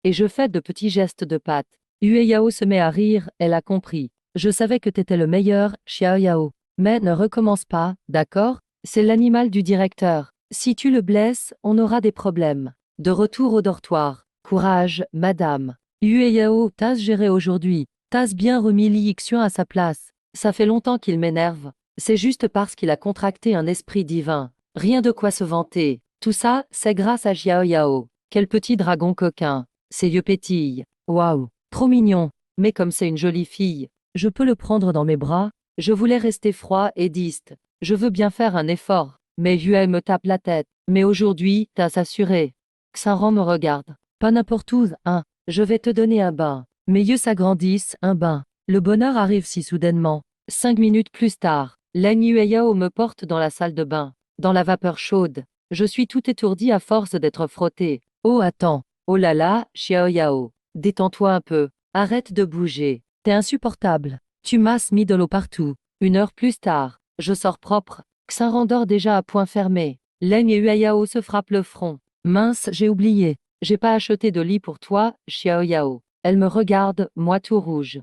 Speaker 1: Et je fais de petits gestes de patte. Yue Yao se met à rire, elle a compris. Je savais que t'étais le meilleur, Xiao Yao. Mais ne recommence pas, d'accord? C'est l'animal du directeur. Si tu le blesses, on aura des problèmes. De retour au dortoir. Courage, madame. Yue Yao, t'as géré aujourd'hui. T'as bien remis Li Yixian à sa place. Ça fait longtemps qu'il m'énerve. C'est juste parce qu'il a contracté un esprit divin. Rien de quoi se vanter. Tout ça, c'est grâce à Xiao Yao. Quel petit dragon coquin. Ses yeux pétillent. Waouh, trop mignon. Mais comme c'est une jolie fille, je peux le prendre dans mes bras. Je voulais rester froid et diste. Je veux bien faire un effort. Mais Yue me tape la tête. Mais aujourd'hui, t'as assuré. Xinran me regarde. Pas n'importe où, hein. Je vais te donner un bain. Mes yeux s'agrandissent, un bain. Le bonheur arrive si soudainement. 5 minutes plus tard, Leng Yueyao me porte dans la salle de bain. Dans la vapeur chaude. Je suis tout étourdi à force d'être frotté. Oh attends. Oh là là, Xiao Yao. Détends-toi un peu. Arrête de bouger. T'es insupportable. Tu masses mis de l'eau partout. 1 heure plus tard. Je sors propre. Xinran dort déjà à point fermé. Leng Yueyao se frappe le front. Mince, j'ai oublié. J'ai pas acheté de lit pour toi, Xiao Yao. Elle me regarde, moi tout rouge.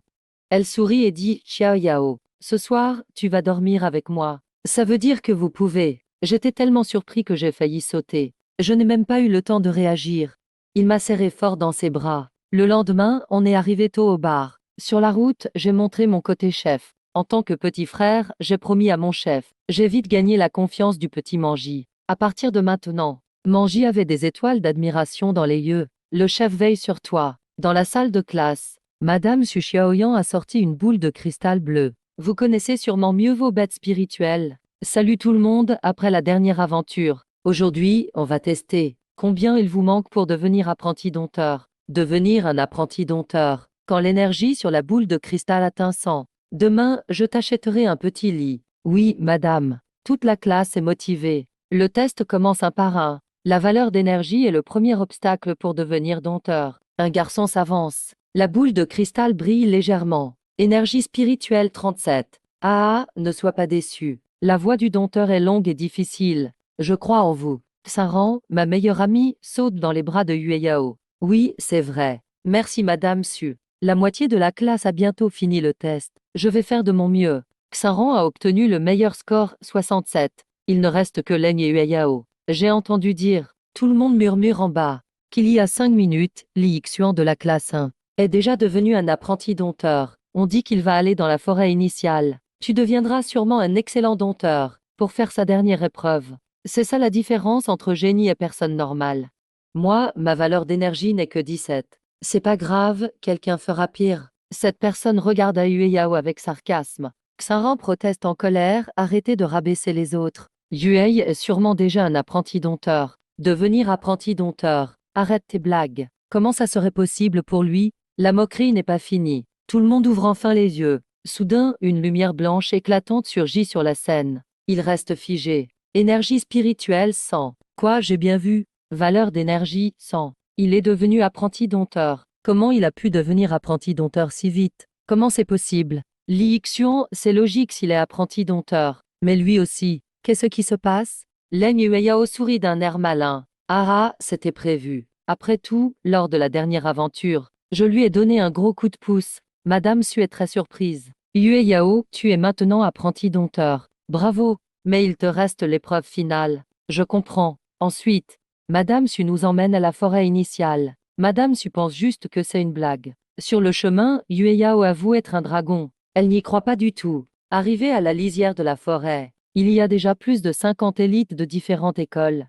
Speaker 1: Elle sourit et dit, Xiao Yao, ce soir, tu vas dormir avec moi. Ça veut dire que vous pouvez. J'étais tellement surpris que j'ai failli sauter. Je n'ai même pas eu le temps de réagir. Il m'a serré fort dans ses bras. Le lendemain, on est arrivé tôt au bar. Sur la route, j'ai montré mon côté chef. En tant que petit frère, j'ai promis à mon chef. J'ai vite gagné la confiance du petit Manji. À partir de maintenant, Manji avait des étoiles d'admiration dans les yeux. Le chef veille sur toi. Dans la salle de classe, Madame Su Xiaoyan a sorti une boule de cristal bleu. Vous connaissez sûrement mieux vos bêtes spirituelles. Salut tout le monde après la dernière aventure. Aujourd'hui, on va tester. Combien il vous manque pour devenir apprenti dompteur? Devenir un apprenti dompteur. Quand l'énergie sur la boule de cristal atteint 100. Demain, je t'achèterai un petit lit. Oui, madame. Toute la classe est motivée. Le test commence un par un. La valeur d'énergie est le premier obstacle pour devenir dompteur. Un garçon s'avance. La boule de cristal brille légèrement. Énergie spirituelle 37. Ah, ne sois pas déçu. La voie du dompteur est longue et difficile. Je crois en vous. Xinran, ma meilleure amie, saute dans les bras de Yue Yao. Oui, c'est vrai. Merci Madame Su. La moitié de la classe a bientôt fini le test. Je vais faire de mon mieux. Xinran a obtenu le meilleur score, 67. Il ne reste que Leng et Yue Yao. J'ai entendu dire, tout le monde murmure en bas, qu'il y a 5 minutes, Li Yixian de la classe 1 est déjà devenu un apprenti dompteur. On dit qu'il va aller dans la forêt initiale. Tu deviendras sûrement un excellent dompteur, pour faire sa dernière épreuve. C'est ça la différence entre génie et personne normale. Moi, ma valeur d'énergie n'est que 17. C'est pas grave, quelqu'un fera pire. Cette personne regarde à Yue Yao avec sarcasme. Xinran proteste en colère, arrêtez de rabaisser les autres. Yue est sûrement déjà un apprenti dompteur. Devenir apprenti dompteur. Arrête tes blagues. Comment ça serait possible pour lui? La moquerie n'est pas finie. Tout le monde ouvre enfin les yeux. Soudain, une lumière blanche éclatante surgit sur la scène. Il reste figé. Énergie spirituelle 100. Quoi, j'ai bien vu? Valeur d'énergie 100. Il est devenu apprenti dompteur. Comment il a pu devenir apprenti dompteur si vite? Comment c'est possible? Li Yixian, c'est logique s'il est apprenti dompteur. Mais lui aussi. Qu'est-ce qui se passe? Leng Yueyao sourit d'un air malin. Ah, c'était prévu. Après tout, lors de la dernière aventure, je lui ai donné un gros coup de pouce. Madame Su est très surprise. Yue Yao, tu es maintenant apprenti dompteur. Bravo. Mais il te reste l'épreuve finale. Je comprends. Ensuite, Madame Su nous emmène à la forêt initiale. Madame Su pense juste que c'est une blague. Sur le chemin, Yue Yao avoue être un dragon. Elle n'y croit pas du tout. Arrivée à la lisière de la forêt, il y a déjà plus de 50 élites de différentes écoles.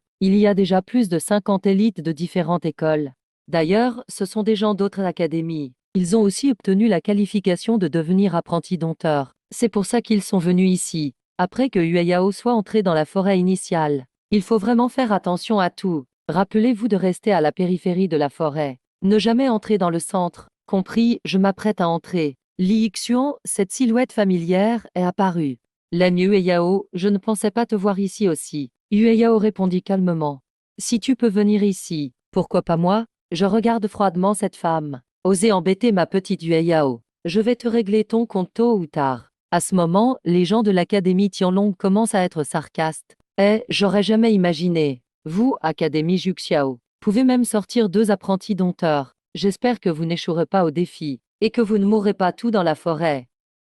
Speaker 1: D'ailleurs, ce sont des gens d'autres académies. Ils ont aussi obtenu la qualification de devenir apprentis dompteurs. C'est pour ça qu'ils sont venus ici. Après que Yueyao soit entré dans la forêt initiale. Il faut vraiment faire attention à tout. Rappelez-vous de rester à la périphérie de la forêt. Ne jamais entrer dans le centre. Compris, je m'apprête à entrer. Li Xian, cette silhouette familière, est apparue. Leng Yueyao, je ne pensais pas te voir ici aussi. Yueyao répondit calmement. Si tu peux venir ici, pourquoi pas moi? Je regarde froidement cette femme. Osez embêter ma petite Yueyao. Je vais te régler ton compte tôt ou tard. À ce moment, les gens de l'académie Tianlong commencent à être sarcastes. J'aurais jamais imaginé. Vous, Académie Juxiao, pouvez même sortir 2 apprentis dompteurs. J'espère que vous n'échouerez pas au défi, et que vous ne mourrez pas tout dans la forêt.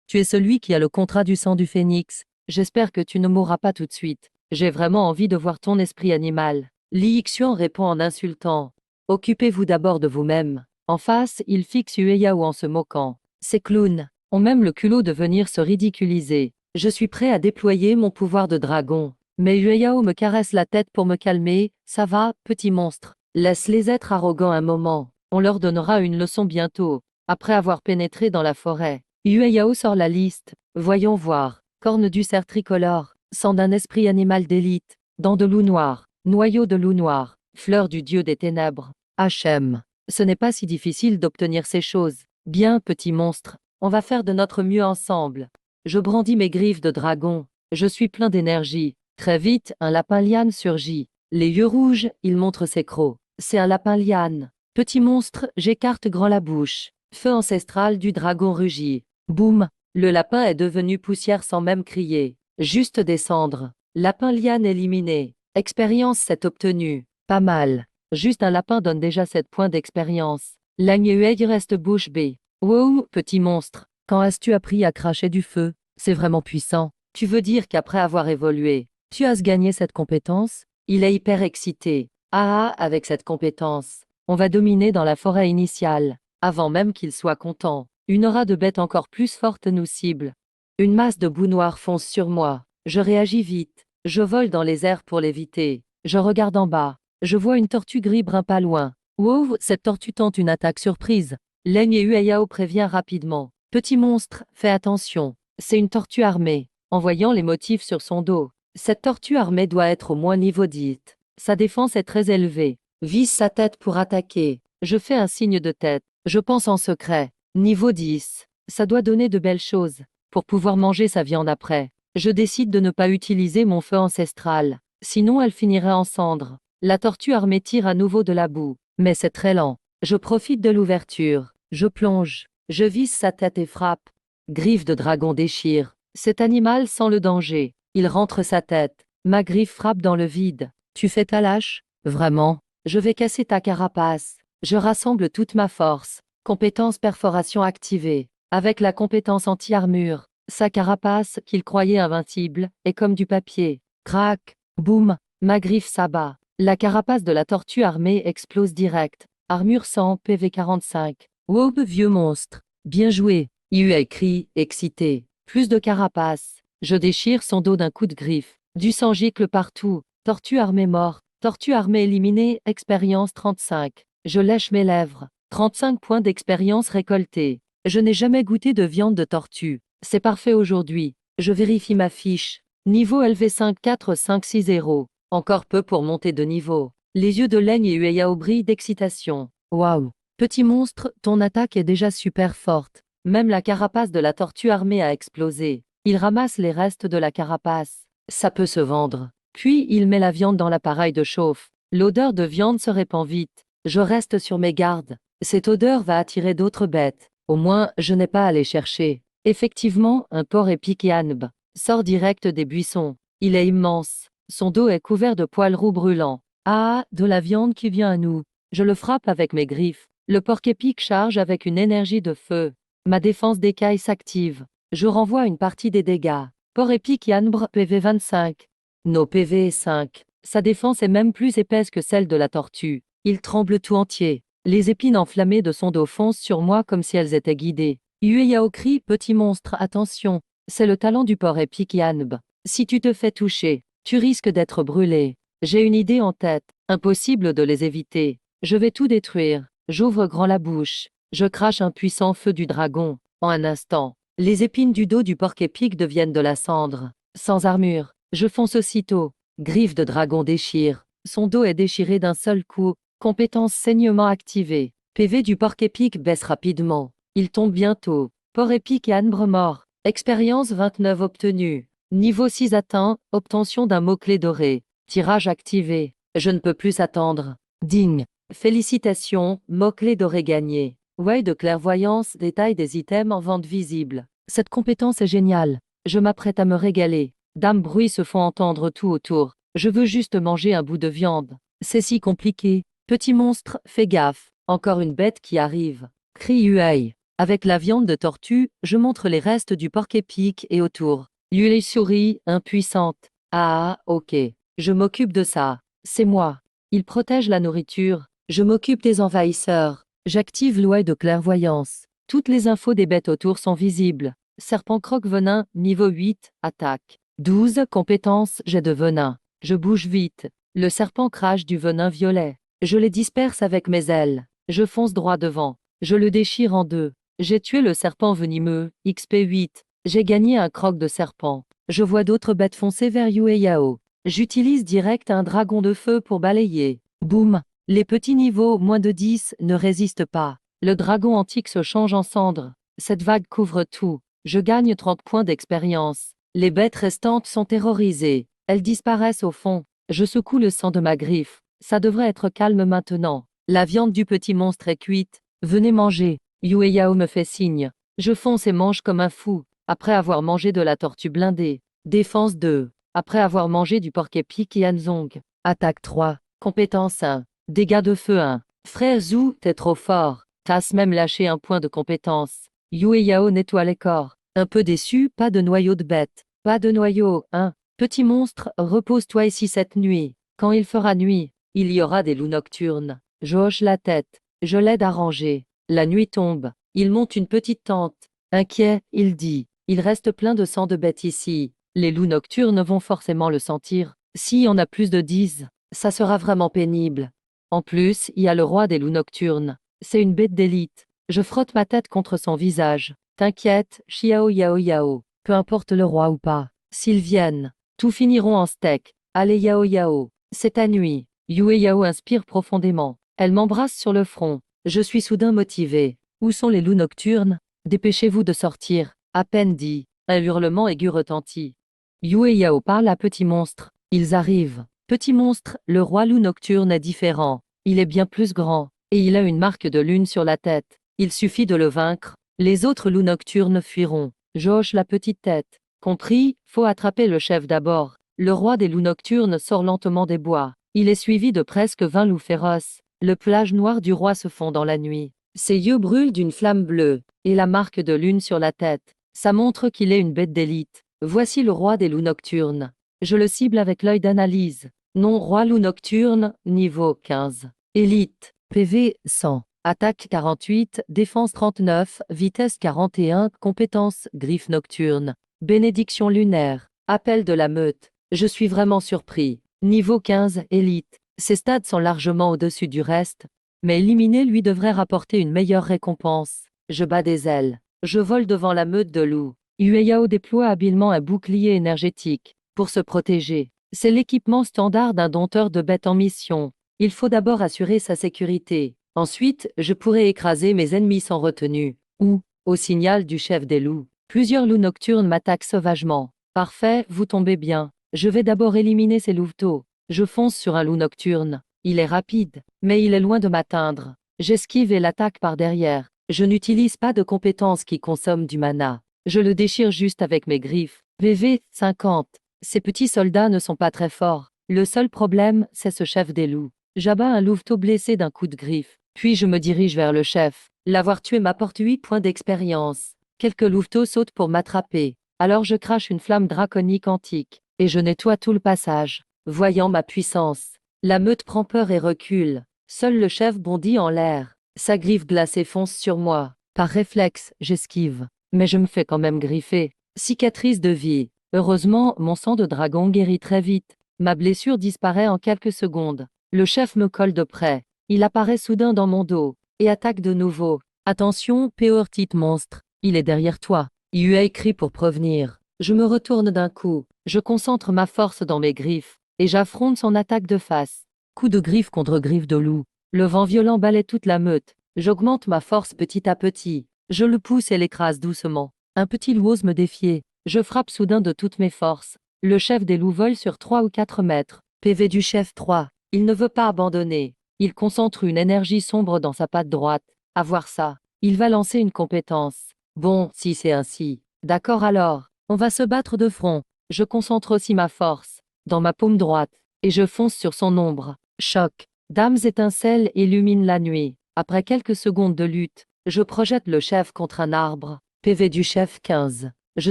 Speaker 1: Tu es celui qui a le contrat du sang du phénix. J'espère que tu ne mourras pas tout de suite. J'ai vraiment envie de voir ton esprit animal. Li Xian répond en insultant. Occupez-vous d'abord de vous-même. En face, il fixe Yueyao en se moquant. Ces clowns ont même le culot de venir se ridiculiser. Je suis prêt à déployer mon pouvoir de dragon. Mais Yueyao me caresse la tête pour me calmer. Ça va, petit monstre. Laisse-les être arrogants un moment. On leur donnera une leçon bientôt. Après avoir pénétré dans la forêt, Yueyao sort la liste. Voyons voir. Corne du cerf tricolore. Sang d'un esprit animal d'élite. Dents de loup noir. Noyau de loup noir. Fleur du dieu des ténèbres. HM. Ce n'est pas si difficile d'obtenir ces choses. Bien, petit monstre. On va faire de notre mieux ensemble. Je brandis mes griffes de dragon. Je suis plein d'énergie. Très vite, un lapin liane surgit. Les yeux rouges, il montre ses crocs. C'est un lapin liane. Petit monstre, j'écarte grand la bouche. Feu ancestral du dragon rugit. Boum! Le lapin est devenu poussière sans même crier. Juste descendre. Lapin liane éliminé. Expérience 7 obtenue. Pas mal. Juste un lapin donne déjà 7 points d'expérience. L'agnehuey reste bouche bée. Wow, petit monstre. Quand as-tu appris à cracher du feu? C'est vraiment puissant. Tu veux dire qu'après avoir évolué, tu as gagné cette compétence? Il est hyper excité. Avec cette compétence, on va dominer dans la forêt initiale. Avant même qu'il soit content, une aura de bête encore plus forte nous cible. Une masse de boue noire fonce sur moi. Je réagis vite. Je vole dans les airs pour l'éviter. Je regarde en bas. Je vois une tortue gris brun pas loin. Wow, cette tortue tente une attaque surprise. Leng Yueyao prévient rapidement. Petit monstre, fais attention. C'est une tortue armée. En voyant les motifs sur son dos, cette tortue armée doit être au moins niveau 10. Sa défense est très élevée. Vise sa tête pour attaquer. Je fais un signe de tête. Je pense en secret. Niveau 10. Ça doit donner de belles choses. Pour pouvoir manger sa viande après. Je décide de ne pas utiliser mon feu ancestral. Sinon elle finirait en cendres. La tortue armée tire à nouveau de la boue. Mais c'est très lent. Je profite de l'ouverture. Je plonge. Je vise sa tête et frappe. Griffe de dragon déchire. Cet animal sent le danger. Il rentre sa tête. Ma griffe frappe dans le vide. Tu fais ta lâche? Vraiment? Je vais casser ta carapace. Je rassemble toute ma force. Compétence perforation activée. Avec la compétence anti-armure, sa carapace, qu'il croyait invincible, est comme du papier. Crac! Boum! Ma griffe s'abat. La carapace de la tortue armée explose direct. Armure 100, PV 45. Wow, vieux monstre! Bien joué! Yue crie, excité. Plus de carapace. Je déchire son dos d'un coup de griffe. Du sang gicle partout. Tortue armée morte. Tortue armée éliminée, expérience 35. Je lèche mes lèvres. 35 points d'expérience récoltés. Je n'ai jamais goûté de viande de tortue. C'est parfait aujourd'hui. Je vérifie ma fiche. Niveau LV 54560. Encore peu pour monter de niveau. Les yeux de Leng Yueyao brillent d'excitation. Waouh! Petit monstre, ton attaque est déjà super forte. Même la carapace de la tortue armée a explosé. Il ramasse les restes de la carapace. Ça peut se vendre. Puis il met la viande dans l'appareil de chauffe. L'odeur de viande se répand vite. Je reste sur mes gardes. Cette odeur va attirer d'autres bêtes. Au moins, je n'ai pas à les chercher. Effectivement, un porc épic Yanb sort direct des buissons. Il est immense. Son dos est couvert de poils roux brûlants. De la viande qui vient à nous. Je le frappe avec mes griffes. Le porc épic charge avec une énergie de feu. Ma défense d'écaille s'active. Je renvoie une partie des dégâts. Porc épic Yanbre PV 25. Nos PV est 5. Sa défense est même plus épaisse que celle de la tortue. Il tremble tout entier. Les épines enflammées de son dos foncent sur moi comme si elles étaient guidées. Yueyao crie, petit monstre, attention. C'est le talent du porc épic Yanb. Si tu te fais toucher, tu risques d'être brûlé. J'ai une idée en tête. Impossible de les éviter. Je vais tout détruire. J'ouvre grand la bouche. Je crache un puissant feu du dragon. En un instant, les épines du dos du porc-épic deviennent de la cendre. Sans armure, je fonce aussitôt. Griffe de dragon déchire. Son dos est déchiré d'un seul coup. Compétence saignement activée. PV du porc-épic baisse rapidement. Il tombe bientôt. Porc-épic et âne mort. Expérience 29 obtenue. Niveau 6 atteint. Obtention d'un mot-clé doré. Tirage activé. Je ne peux plus attendre. Ding. Félicitations, mot-clé doré gagné. Way de clairvoyance, détail des items en vente visible. Cette compétence est géniale. Je m'apprête à me régaler. Dame bruits se font entendre tout autour. Je veux juste manger un bout de viande. C'est si compliqué. Petit monstre, fais gaffe. Encore une bête qui arrive. Crie Huey. Avec la viande de tortue, je montre les restes du porc-épic et autour. Huey sourit, impuissante. Ah, ok. Je m'occupe de ça. C'est moi. Il protège la nourriture. Je m'occupe des envahisseurs. J'active l'ouïe de clairvoyance. Toutes les infos des bêtes autour sont visibles. Serpent croque-venin, niveau 8, attaque. 12, compétence, jet de venin. Je bouge vite. Le serpent crache du venin violet. Je les disperse avec mes ailes. Je fonce droit devant. Je le déchire en deux. J'ai tué le serpent venimeux, XP 8. J'ai gagné un croc de serpent. Je vois d'autres bêtes foncer vers Yue Yao. J'utilise direct un dragon de feu pour balayer. Boum! Les petits niveaux, moins de 10, ne résistent pas. Le dragon antique se change en cendre. Cette vague couvre tout. Je gagne 30 points d'expérience. Les bêtes restantes sont terrorisées. Elles disparaissent au fond. Je secoue le sang de ma griffe. Ça devrait être calme maintenant. La viande du petit monstre est cuite. Venez manger. Yue Yao me fait signe. Je fonce et mange comme un fou. Après avoir mangé de la tortue blindée. Défense 2. Après avoir mangé du porc-épic et Hanzong. Attaque 3. Compétence 1. Dégâts de feu 1. Frère Zhou, t'es trop fort. T'as même lâché un point de compétence. Yue Yao nettoie les corps. Un peu déçu, pas de noyau de bête. Pas de noyau, hein. Petit monstre, repose-toi ici cette nuit. Quand il fera nuit, il y aura des loups nocturnes. Je hoche la tête. Je l'aide à ranger. La nuit tombe. Il monte une petite tente. Inquiet, il dit. Il reste plein de sang de bête ici. Les loups nocturnes vont forcément le sentir. Si on a plus de 10, ça sera vraiment pénible. En plus, il y a le roi des loups nocturnes. C'est une bête d'élite. Je frotte ma tête contre son visage. T'inquiète, Xiao Yao Yao. Peu importe le roi ou pas. S'ils viennent, tout finiront en steak. Allez Yao Yao. C'est ta nuit. Yue Yao inspire profondément. Elle m'embrasse sur le front. Je suis soudain motivé. Où sont les loups nocturnes? Dépêchez-vous de sortir. À peine dit. Un hurlement aigu retentit. Yue Yao parle à Petit Monstre. Ils arrivent. Petit Monstre, le roi loup nocturne est différent. Il est bien plus grand. Et il a une marque de lune sur la tête. Il suffit de le vaincre. Les autres loups nocturnes fuiront. Je hoche la petite tête. Compris, faut attraper le chef d'abord. Le roi des loups nocturnes sort lentement des bois. Il est suivi de presque 20 loups féroces. Le pelage noir du roi se fond dans la nuit. Ses yeux brûlent d'une flamme bleue. Et la marque de lune sur la tête. Ça montre qu'il est une bête d'élite. Voici le roi des loups nocturnes. Je le cible avec l'œil d'analyse. Nom roi loup nocturne, niveau 15. Élite, PV 100. Attaque 48, défense 39, vitesse 41, compétence griffe nocturne. Bénédiction lunaire, appel de la meute. Je suis vraiment surpris. Niveau 15, élite. Ses stats sont largement au-dessus du reste. Mais éliminer lui devrait rapporter une meilleure récompense. Je bats des ailes. Je vole devant la meute de loups. Yue Yao déploie habilement un bouclier énergétique. Pour se protéger. C'est l'équipement standard d'un dompteur de bêtes en mission. Il faut d'abord assurer sa sécurité. Ensuite, je pourrai écraser mes ennemis sans retenue. Ou, au signal du chef des loups. Plusieurs loups nocturnes m'attaquent sauvagement. Parfait, vous tombez bien. Je vais d'abord éliminer ces louveteaux. Je fonce sur un loup nocturne. Il est rapide, mais il est loin de m'atteindre. J'esquive et l'attaque par derrière. Je n'utilise pas de compétences qui consomment du mana. Je le déchire juste avec mes griffes. VV 50. Ces petits soldats ne sont pas très forts. Le seul problème, c'est ce chef des loups. J'abats un louveteau blessé d'un coup de griffe. Puis je me dirige vers le chef. L'avoir tué m'apporte 8 points d'expérience. Quelques louveteaux sautent pour m'attraper. Alors je crache une flamme draconique antique. Et je nettoie tout le passage. Voyant ma puissance. La meute prend peur et recule. Seul le chef bondit en l'air. Sa griffe glacée fonce sur moi. Par réflexe, j'esquive. Mais je me fais quand même griffer. Cicatrice de vie. Heureusement, mon sang de dragon guérit très vite. Ma blessure disparaît en quelques secondes. Le chef me colle de près. Il apparaît soudain dans mon dos. Et attaque de nouveau. Attention, petite monstre, il est derrière toi. Yue crie pour prévenir. Je me retourne d'un coup, je concentre ma force dans mes griffes, et j'affronte son attaque de face. Coup de griffe contre griffe de loup. Le vent violent balaie toute la meute. J'augmente ma force petit à petit. Je le pousse et l'écrase doucement. Un petit loup ose me défier. Je frappe soudain de toutes mes forces. Le chef des loups vole sur 3 ou 4 mètres. PV du chef 3. Il ne veut pas abandonner. Il concentre une énergie sombre dans sa patte droite. À voir ça, il va lancer une compétence. Bon, si c'est ainsi. D'accord alors, on va se battre de front. Je concentre aussi ma force dans ma paume droite, et je fonce sur son ombre. Choc. Dames étincelles illuminent la nuit. Après quelques secondes de lutte, je projette le chef contre un arbre. PV du chef 15. Je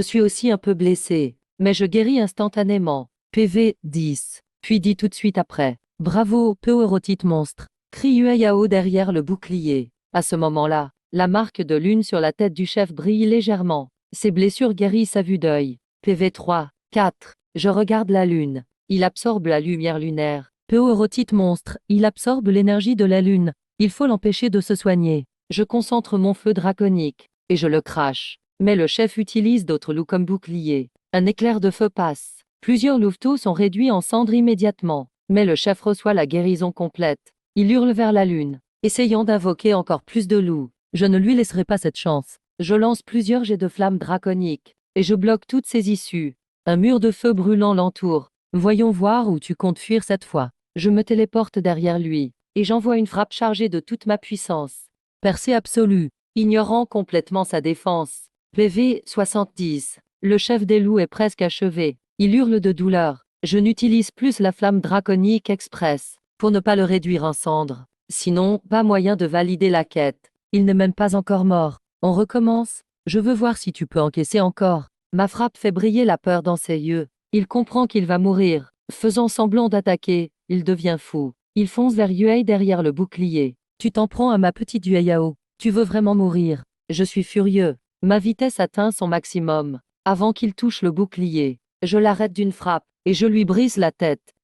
Speaker 1: suis aussi un peu blessé, mais je guéris instantanément. PV 10. Puis dit tout de suite après. Bravo, petite monstre. Crie Yao derrière le bouclier. À ce moment-là, la marque de lune sur la tête du chef brille légèrement. Ses blessures guérissent à vue d'œil. PV 3. 4. Je regarde la lune. Il absorbe la lumière lunaire. Petite monstre, il absorbe l'énergie de la lune. Il faut l'empêcher de se soigner. Je concentre mon feu draconique, et je le crache. Mais le chef utilise d'autres loups comme bouclier. Un éclair de feu passe. Plusieurs louveteaux sont réduits en cendres immédiatement. Mais le chef reçoit la guérison complète. Il hurle vers la lune, essayant d'invoquer encore plus de loups. Je ne lui laisserai pas cette chance. Je lance plusieurs jets de flammes draconiques, et je bloque toutes ses issues. Un mur de feu brûlant l'entoure. Voyons voir où tu comptes fuir cette fois. Je me téléporte derrière lui, et j'envoie une frappe chargée de toute ma puissance. Percée absolue, ignorant complètement sa défense. PV 70. Le chef des loups est presque achevé. Il hurle de douleur. Je n'utilise plus la flamme draconique express, pour ne pas le réduire en cendres. Sinon, pas moyen de valider la quête. Il n'est même pas encore mort. On recommence. Je veux voir si tu peux encaisser encore. Ma frappe fait briller la peur dans ses yeux. Il comprend qu'il va mourir. Faisant semblant d'attaquer, il devient fou. Il fonce vers Yue derrière le bouclier. Tu t'en prends à ma petite Yao. Tu veux vraiment mourir. Je suis furieux. Ma vitesse atteint son maximum. Avant qu'il touche le bouclier, je l'arrête d'une frappe, et je lui brise la tête.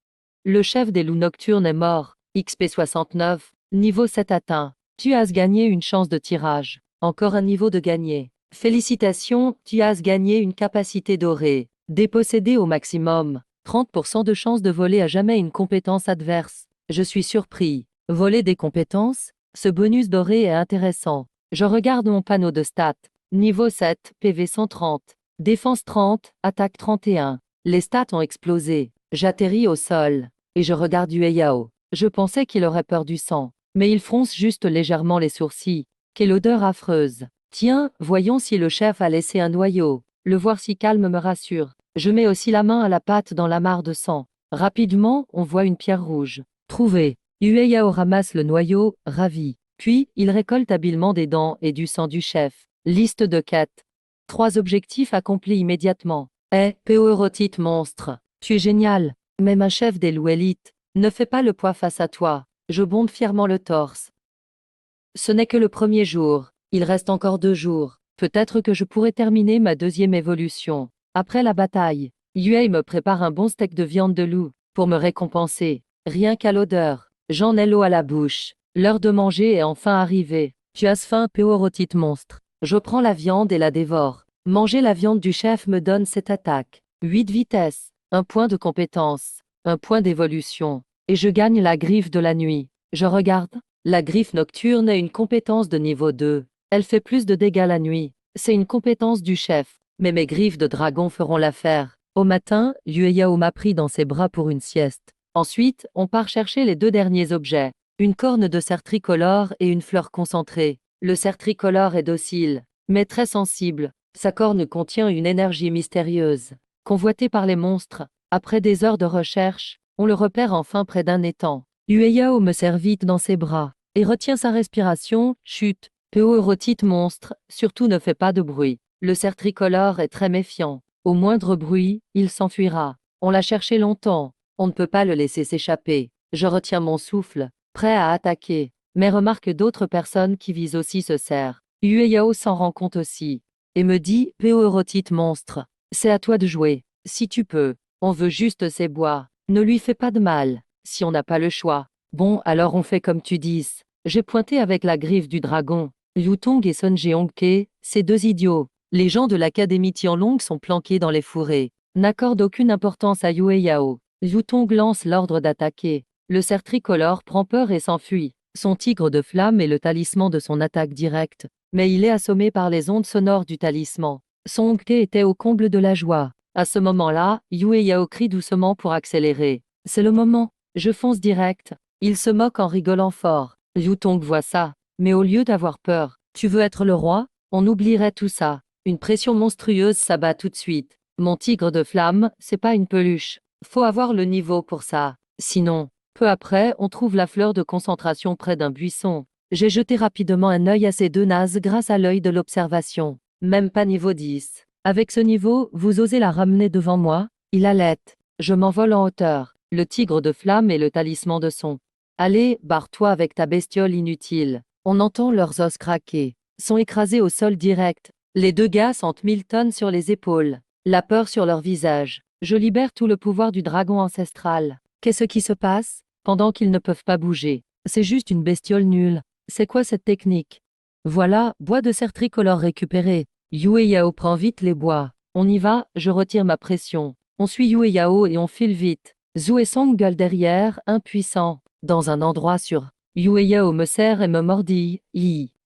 Speaker 1: Le chef des loups nocturnes est mort. XP 69. Niveau 7 atteint. Tu as gagné une chance de tirage. Encore un niveau de gagné. Félicitations, tu as gagné une capacité dorée. Dépossédée au maximum. 30% de chance de voler à jamais une compétence adverse. Je suis surpris. Voler des compétences? Ce bonus doré est intéressant. Je regarde mon panneau de stats. Niveau 7, PV 130. Défense 30, attaque 31. Les stats ont explosé. J'atterris au sol. Et je regarde Yao. Je pensais qu'il aurait peur du sang. Mais il fronce juste légèrement les sourcils. Quelle odeur affreuse. Tiens, voyons si le chef a laissé un noyau. Le voir si calme me rassure. Je mets aussi la main à la pâte dans la mare de sang. Rapidement, on voit une pierre rouge. Trouvé. Yao ramasse le noyau, ravi. Puis, il récolte habilement des dents et du sang du chef. Liste de quêtes. 3 objectifs accomplis immédiatement. Petite monstre. Tu es génial. Même un chef des loups élites ne fait pas le poids face à toi. Je bombe fièrement le torse. Ce n'est que le premier jour. Il reste encore 2 jours. Peut-être que je pourrai terminer ma deuxième évolution. Après la bataille, Yue me prépare un bon steak de viande de loup, pour me récompenser. Rien qu'à l'odeur, j'en ai l'eau à la bouche. L'heure de manger est enfin arrivée. Tu as faim, petite monstre. Je prends la viande et la dévore. Manger la viande du chef me donne cette attaque. 8 vitesses, 1 point de compétence, 1 point d'évolution. Et je gagne la griffe de la nuit. Je regarde. La griffe nocturne est une compétence de niveau 2. Elle fait plus de dégâts la nuit. C'est une compétence du chef. Mais mes griffes de dragon feront l'affaire. Au matin, Yao m'a pris dans ses bras pour une sieste. Ensuite, on part chercher les 2 derniers objets. Une corne de cerf tricolore et une fleur concentrée. Le cerf tricolore est docile, mais très sensible. Sa corne contient une énergie mystérieuse. Convoité par les monstres, après des heures de recherche, on le repère enfin près d'un étang. Yao me serre vite dans ses bras, et retient sa respiration. Chut, petite monstre, surtout ne fais pas de bruit. Le cerf tricolore est très méfiant. Au moindre bruit, il s'enfuira. On l'a cherché longtemps. On ne peut pas le laisser s'échapper. Je retiens mon souffle, prêt à attaquer. Mais remarque d'autres personnes qui visent aussi ce cerf. Yao s'en rend compte aussi. Et me dit, petite monstre, c'est à toi de jouer. Si tu peux. On veut juste ses bois. Ne lui fais pas de mal. Si on n'a pas le choix. Bon, alors on fait comme tu dis. J'ai pointé avec la griffe du dragon. Yutong et Sun Jeongke, ces deux idiots. Les gens de l'académie Tianlong sont planqués dans les fourrés. N'accorde aucune importance à Yue Yao. Yutong lance l'ordre d'attaquer. Le cerf tricolore prend peur et s'enfuit. Son tigre de flamme est le talisman de son attaque directe. Mais il est assommé par les ondes sonores du talisman. Songke était au comble de la joie. À ce moment-là, Yue Yao crie doucement pour accélérer. C'est le moment. Je fonce direct. Il se moque en rigolant fort. Yutong voit ça. Mais au lieu d'avoir peur, tu veux être le roi? On oublierait tout ça. Une pression monstrueuse s'abat tout de suite. Mon tigre de flamme, c'est pas une peluche. Faut avoir le niveau pour ça. Sinon, peu après, on trouve la fleur de concentration près d'un buisson. J'ai jeté rapidement un œil à ces deux nazes grâce à l'œil de l'observation. Même pas niveau 10. Avec ce niveau, vous osez la ramener devant moi? Il halète. Je m'envole en hauteur. Le tigre de flamme est le talisman de son. Allez, barre-toi avec ta bestiole inutile. On entend leurs os craquer. Sont écrasés au sol direct. Les deux gars sentent 1000 tonnes sur les épaules. La peur sur leur visage. Je libère tout le pouvoir du dragon ancestral. Qu'est-ce qui se passe? Pendant qu'ils ne peuvent pas bouger. C'est juste une bestiole nulle. C'est quoi cette technique? Voilà, bois de cerf tricolore récupéré. Yue Yao prend vite les bois. On y va, je retire ma pression. On suit Yue Yao et on file vite. Zhou et Song gueulent derrière, impuissants. Dans un endroit sûr. Yue Yao me serre et me mordille.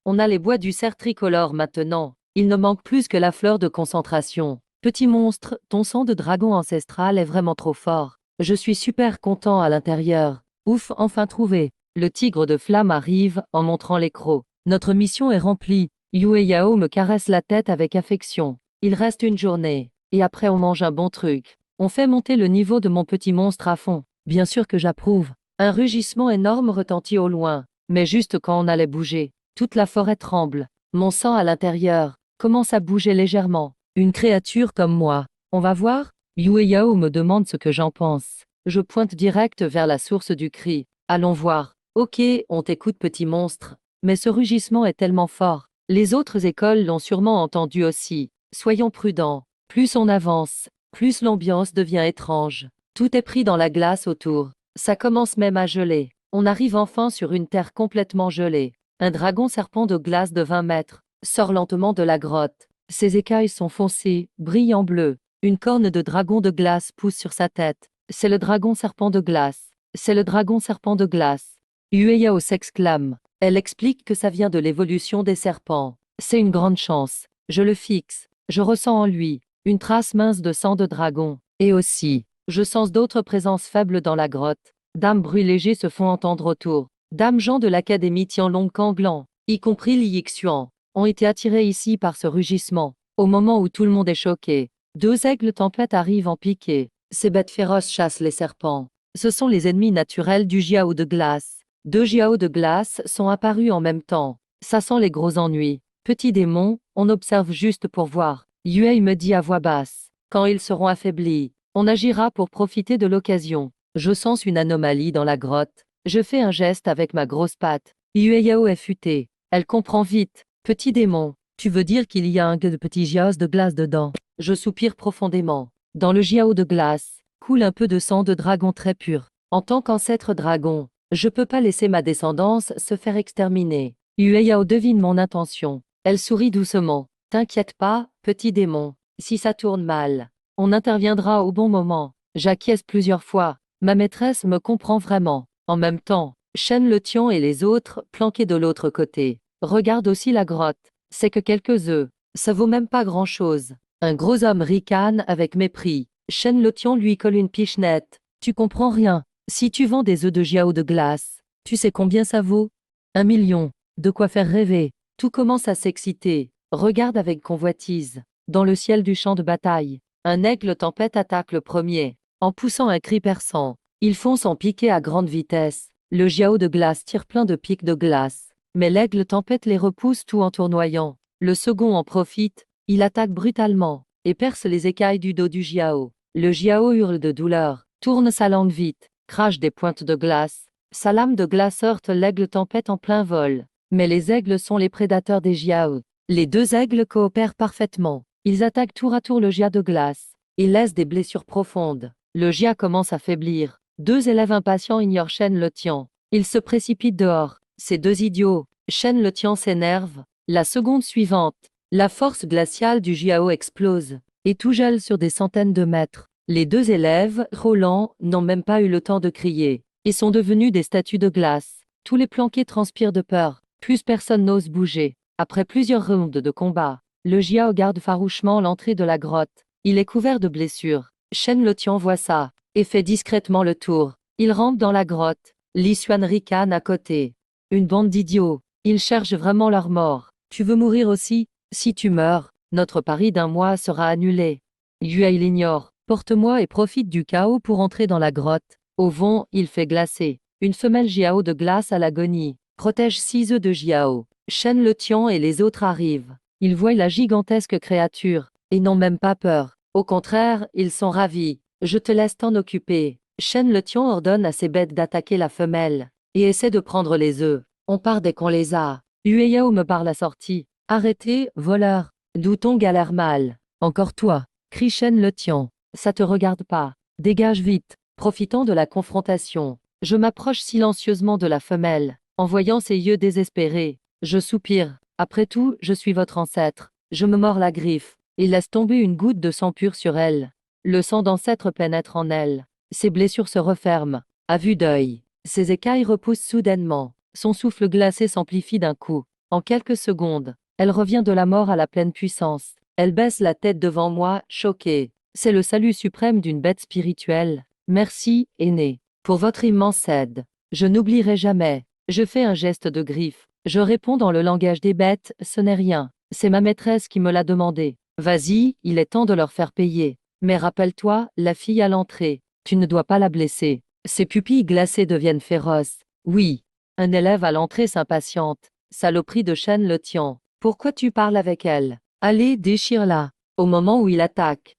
Speaker 1: On a les bois du cerf tricolore maintenant. Il ne manque plus que la fleur de concentration. Petit monstre, ton sang de dragon ancestral est vraiment trop fort. Je suis super content à l'intérieur. Ouf, enfin trouvé. Le tigre de flamme arrive, en montrant les crocs. Notre mission est remplie. Yue Yao me caresse la tête avec affection. Il reste une journée. Et après on mange un bon truc. On fait monter le niveau de mon petit monstre à fond. Bien sûr que j'approuve. Un rugissement énorme retentit au loin. Mais juste quand on allait bouger. Toute la forêt tremble. Mon sang à l'intérieur commence à bouger légèrement. Une créature comme moi. On va voir? Yue Yao me demande ce que j'en pense. Je pointe direct vers la source du cri. Allons voir. Ok, on t'écoute petit monstre. Mais ce rugissement est tellement fort. Les autres écoles l'ont sûrement entendu aussi. Soyons prudents. Plus on avance, plus l'ambiance devient étrange. Tout est pris dans la glace autour. Ça commence même à geler. On arrive enfin sur une terre complètement gelée. Un dragon serpent de glace de 20 mètres sort lentement de la grotte. Ses écailles sont foncées, brillent en bleu. Une corne de dragon de glace pousse sur sa tête. C'est le dragon serpent de glace. C'est le dragon serpent de glace. Yue Yao s'exclame. Elle explique que ça vient de l'évolution des serpents. C'est une grande chance. Je le fixe. Je ressens en lui une trace mince de sang de dragon. Et aussi, je sens d'autres présences faibles dans la grotte. Dames bruits légers se font entendre autour. Dames gens de l'académie Tianlong Kanglan, y compris Li Yixuan, ont été attirés ici par ce rugissement. Au moment où tout le monde est choqué, deux aigles tempêtes arrivent en piqué. Ces bêtes féroces chassent les serpents. Ce sont les ennemis naturels du Jiao de glace. Deux Jiao de glace sont apparus en même temps. Ça sent les gros ennuis. Petit démon, on observe juste pour voir. Yue me dit à voix basse. Quand ils seront affaiblis, on agira pour profiter de l'occasion. Je sens une anomalie dans la grotte. Je fais un geste avec ma grosse patte. Yue Yao est futée. Elle comprend vite. Petit démon, tu veux dire qu'il y a un de petits jiaos de glace dedans? Je soupire profondément. Dans le jiao de glace, coule un peu de sang de dragon très pur. En tant qu'ancêtre dragon, je peux pas laisser ma descendance se faire exterminer. Yue Yao devine mon intention. Elle sourit doucement. T'inquiète pas, petit démon. Si ça tourne mal, on interviendra au bon moment. J'acquiesce plusieurs fois. Ma maîtresse me comprend vraiment. En même temps, Shen Le Tian et les autres, planqués de l'autre côté, regardent aussi la grotte. C'est que quelques œufs. Ça vaut même pas grand-chose. Un gros homme ricane avec mépris. Shen Le Tian lui colle une pichenette. Tu comprends rien. Si tu vends des œufs de jiao de glace, tu sais combien ça vaut? 1 million. De quoi faire rêver. Tout commence à s'exciter. Regarde avec convoitise. Dans le ciel du champ de bataille, un aigle tempête attaque le premier. En poussant un cri perçant, il fonce en piqué à grande vitesse. Le jiao de glace tire plein de pics de glace. Mais l'aigle tempête les repousse tout en tournoyant. Le second en profite. Il attaque brutalement et perce les écailles du dos du jiao. Le jiao hurle de douleur, tourne sa langue vite, crache des pointes de glace. Sa lame de glace heurte l'aigle tempête en plein vol. Mais les aigles sont les prédateurs des jiao. Les deux aigles coopèrent parfaitement. Ils attaquent tour à tour le jia de glace. Ils laissent des blessures profondes. Le jia commence à faiblir. Deux élèves impatients ignorent Shen Le Tian. Ils se précipitent dehors. Ces deux idiots. Shen Le Tian s'énerve. La seconde suivante, la force glaciale du Jiao explose, et tout gèle sur des centaines de mètres. Les deux élèves, Roland, n'ont même pas eu le temps de crier. Ils sont devenus des statues de glace. Tous les planqués transpirent de peur. Plus personne n'ose bouger. Après plusieurs rounds de combat, le Jiao garde farouchement l'entrée de la grotte. Il est couvert de blessures. Shen Lotian voit ça, et fait discrètement le tour. Il rentre dans la grotte. Li Xuan ricane à côté. Une bande d'idiots. Ils cherchent vraiment leur mort. Tu veux mourir aussi? Si tu meurs, notre pari d'un mois sera annulé. Yue l'ignore. Porte-moi et profite du chaos pour entrer dans la grotte. Au vent, il fait glacer. Une femelle Jiao de glace à l'agonie. Protège 6 œufs de Jiao. Shen Lotian et les autres arrivent. Ils voient la gigantesque créature, et n'ont même pas peur. Au contraire, ils sont ravis. Je te laisse t'en occuper. Shen Lotian ordonne à ses bêtes d'attaquer la femelle, et essaie de prendre les œufs. On part dès qu'on les a. Yue Yao me parle à sortie. Arrêtez, voleur. Douton galère mal. Encore toi. Crie Shen Lotian. Ça te regarde pas. Dégage vite. Profitant de la confrontation, je m'approche silencieusement de la femelle. En voyant ses yeux désespérés, je soupire. Après tout, je suis votre ancêtre. Je me mords la griffe, et laisse tomber une goutte de sang pur sur elle. Le sang d'ancêtre pénètre en elle. Ses blessures se referment, à vue d'œil. Ses écailles repoussent soudainement. Son souffle glacé s'amplifie d'un coup. En quelques secondes, elle revient de la mort à la pleine puissance. Elle baisse la tête devant moi, choquée. C'est le salut suprême d'une bête spirituelle. Merci, aîné, pour votre immense aide. Je n'oublierai jamais. Je fais un geste de griffe. Je réponds dans le langage des bêtes, ce n'est rien. C'est ma maîtresse qui me l'a demandé. Vas-y, il est temps de leur faire payer. Mais rappelle-toi, la fille à l'entrée. Tu ne dois pas la blesser. Ses pupilles glacées deviennent féroces. Oui. Un élève à l'entrée s'impatiente. Saloperie de Shen Lotian. Pourquoi tu parles avec elle? Allez, déchire-la. Au moment où il attaque,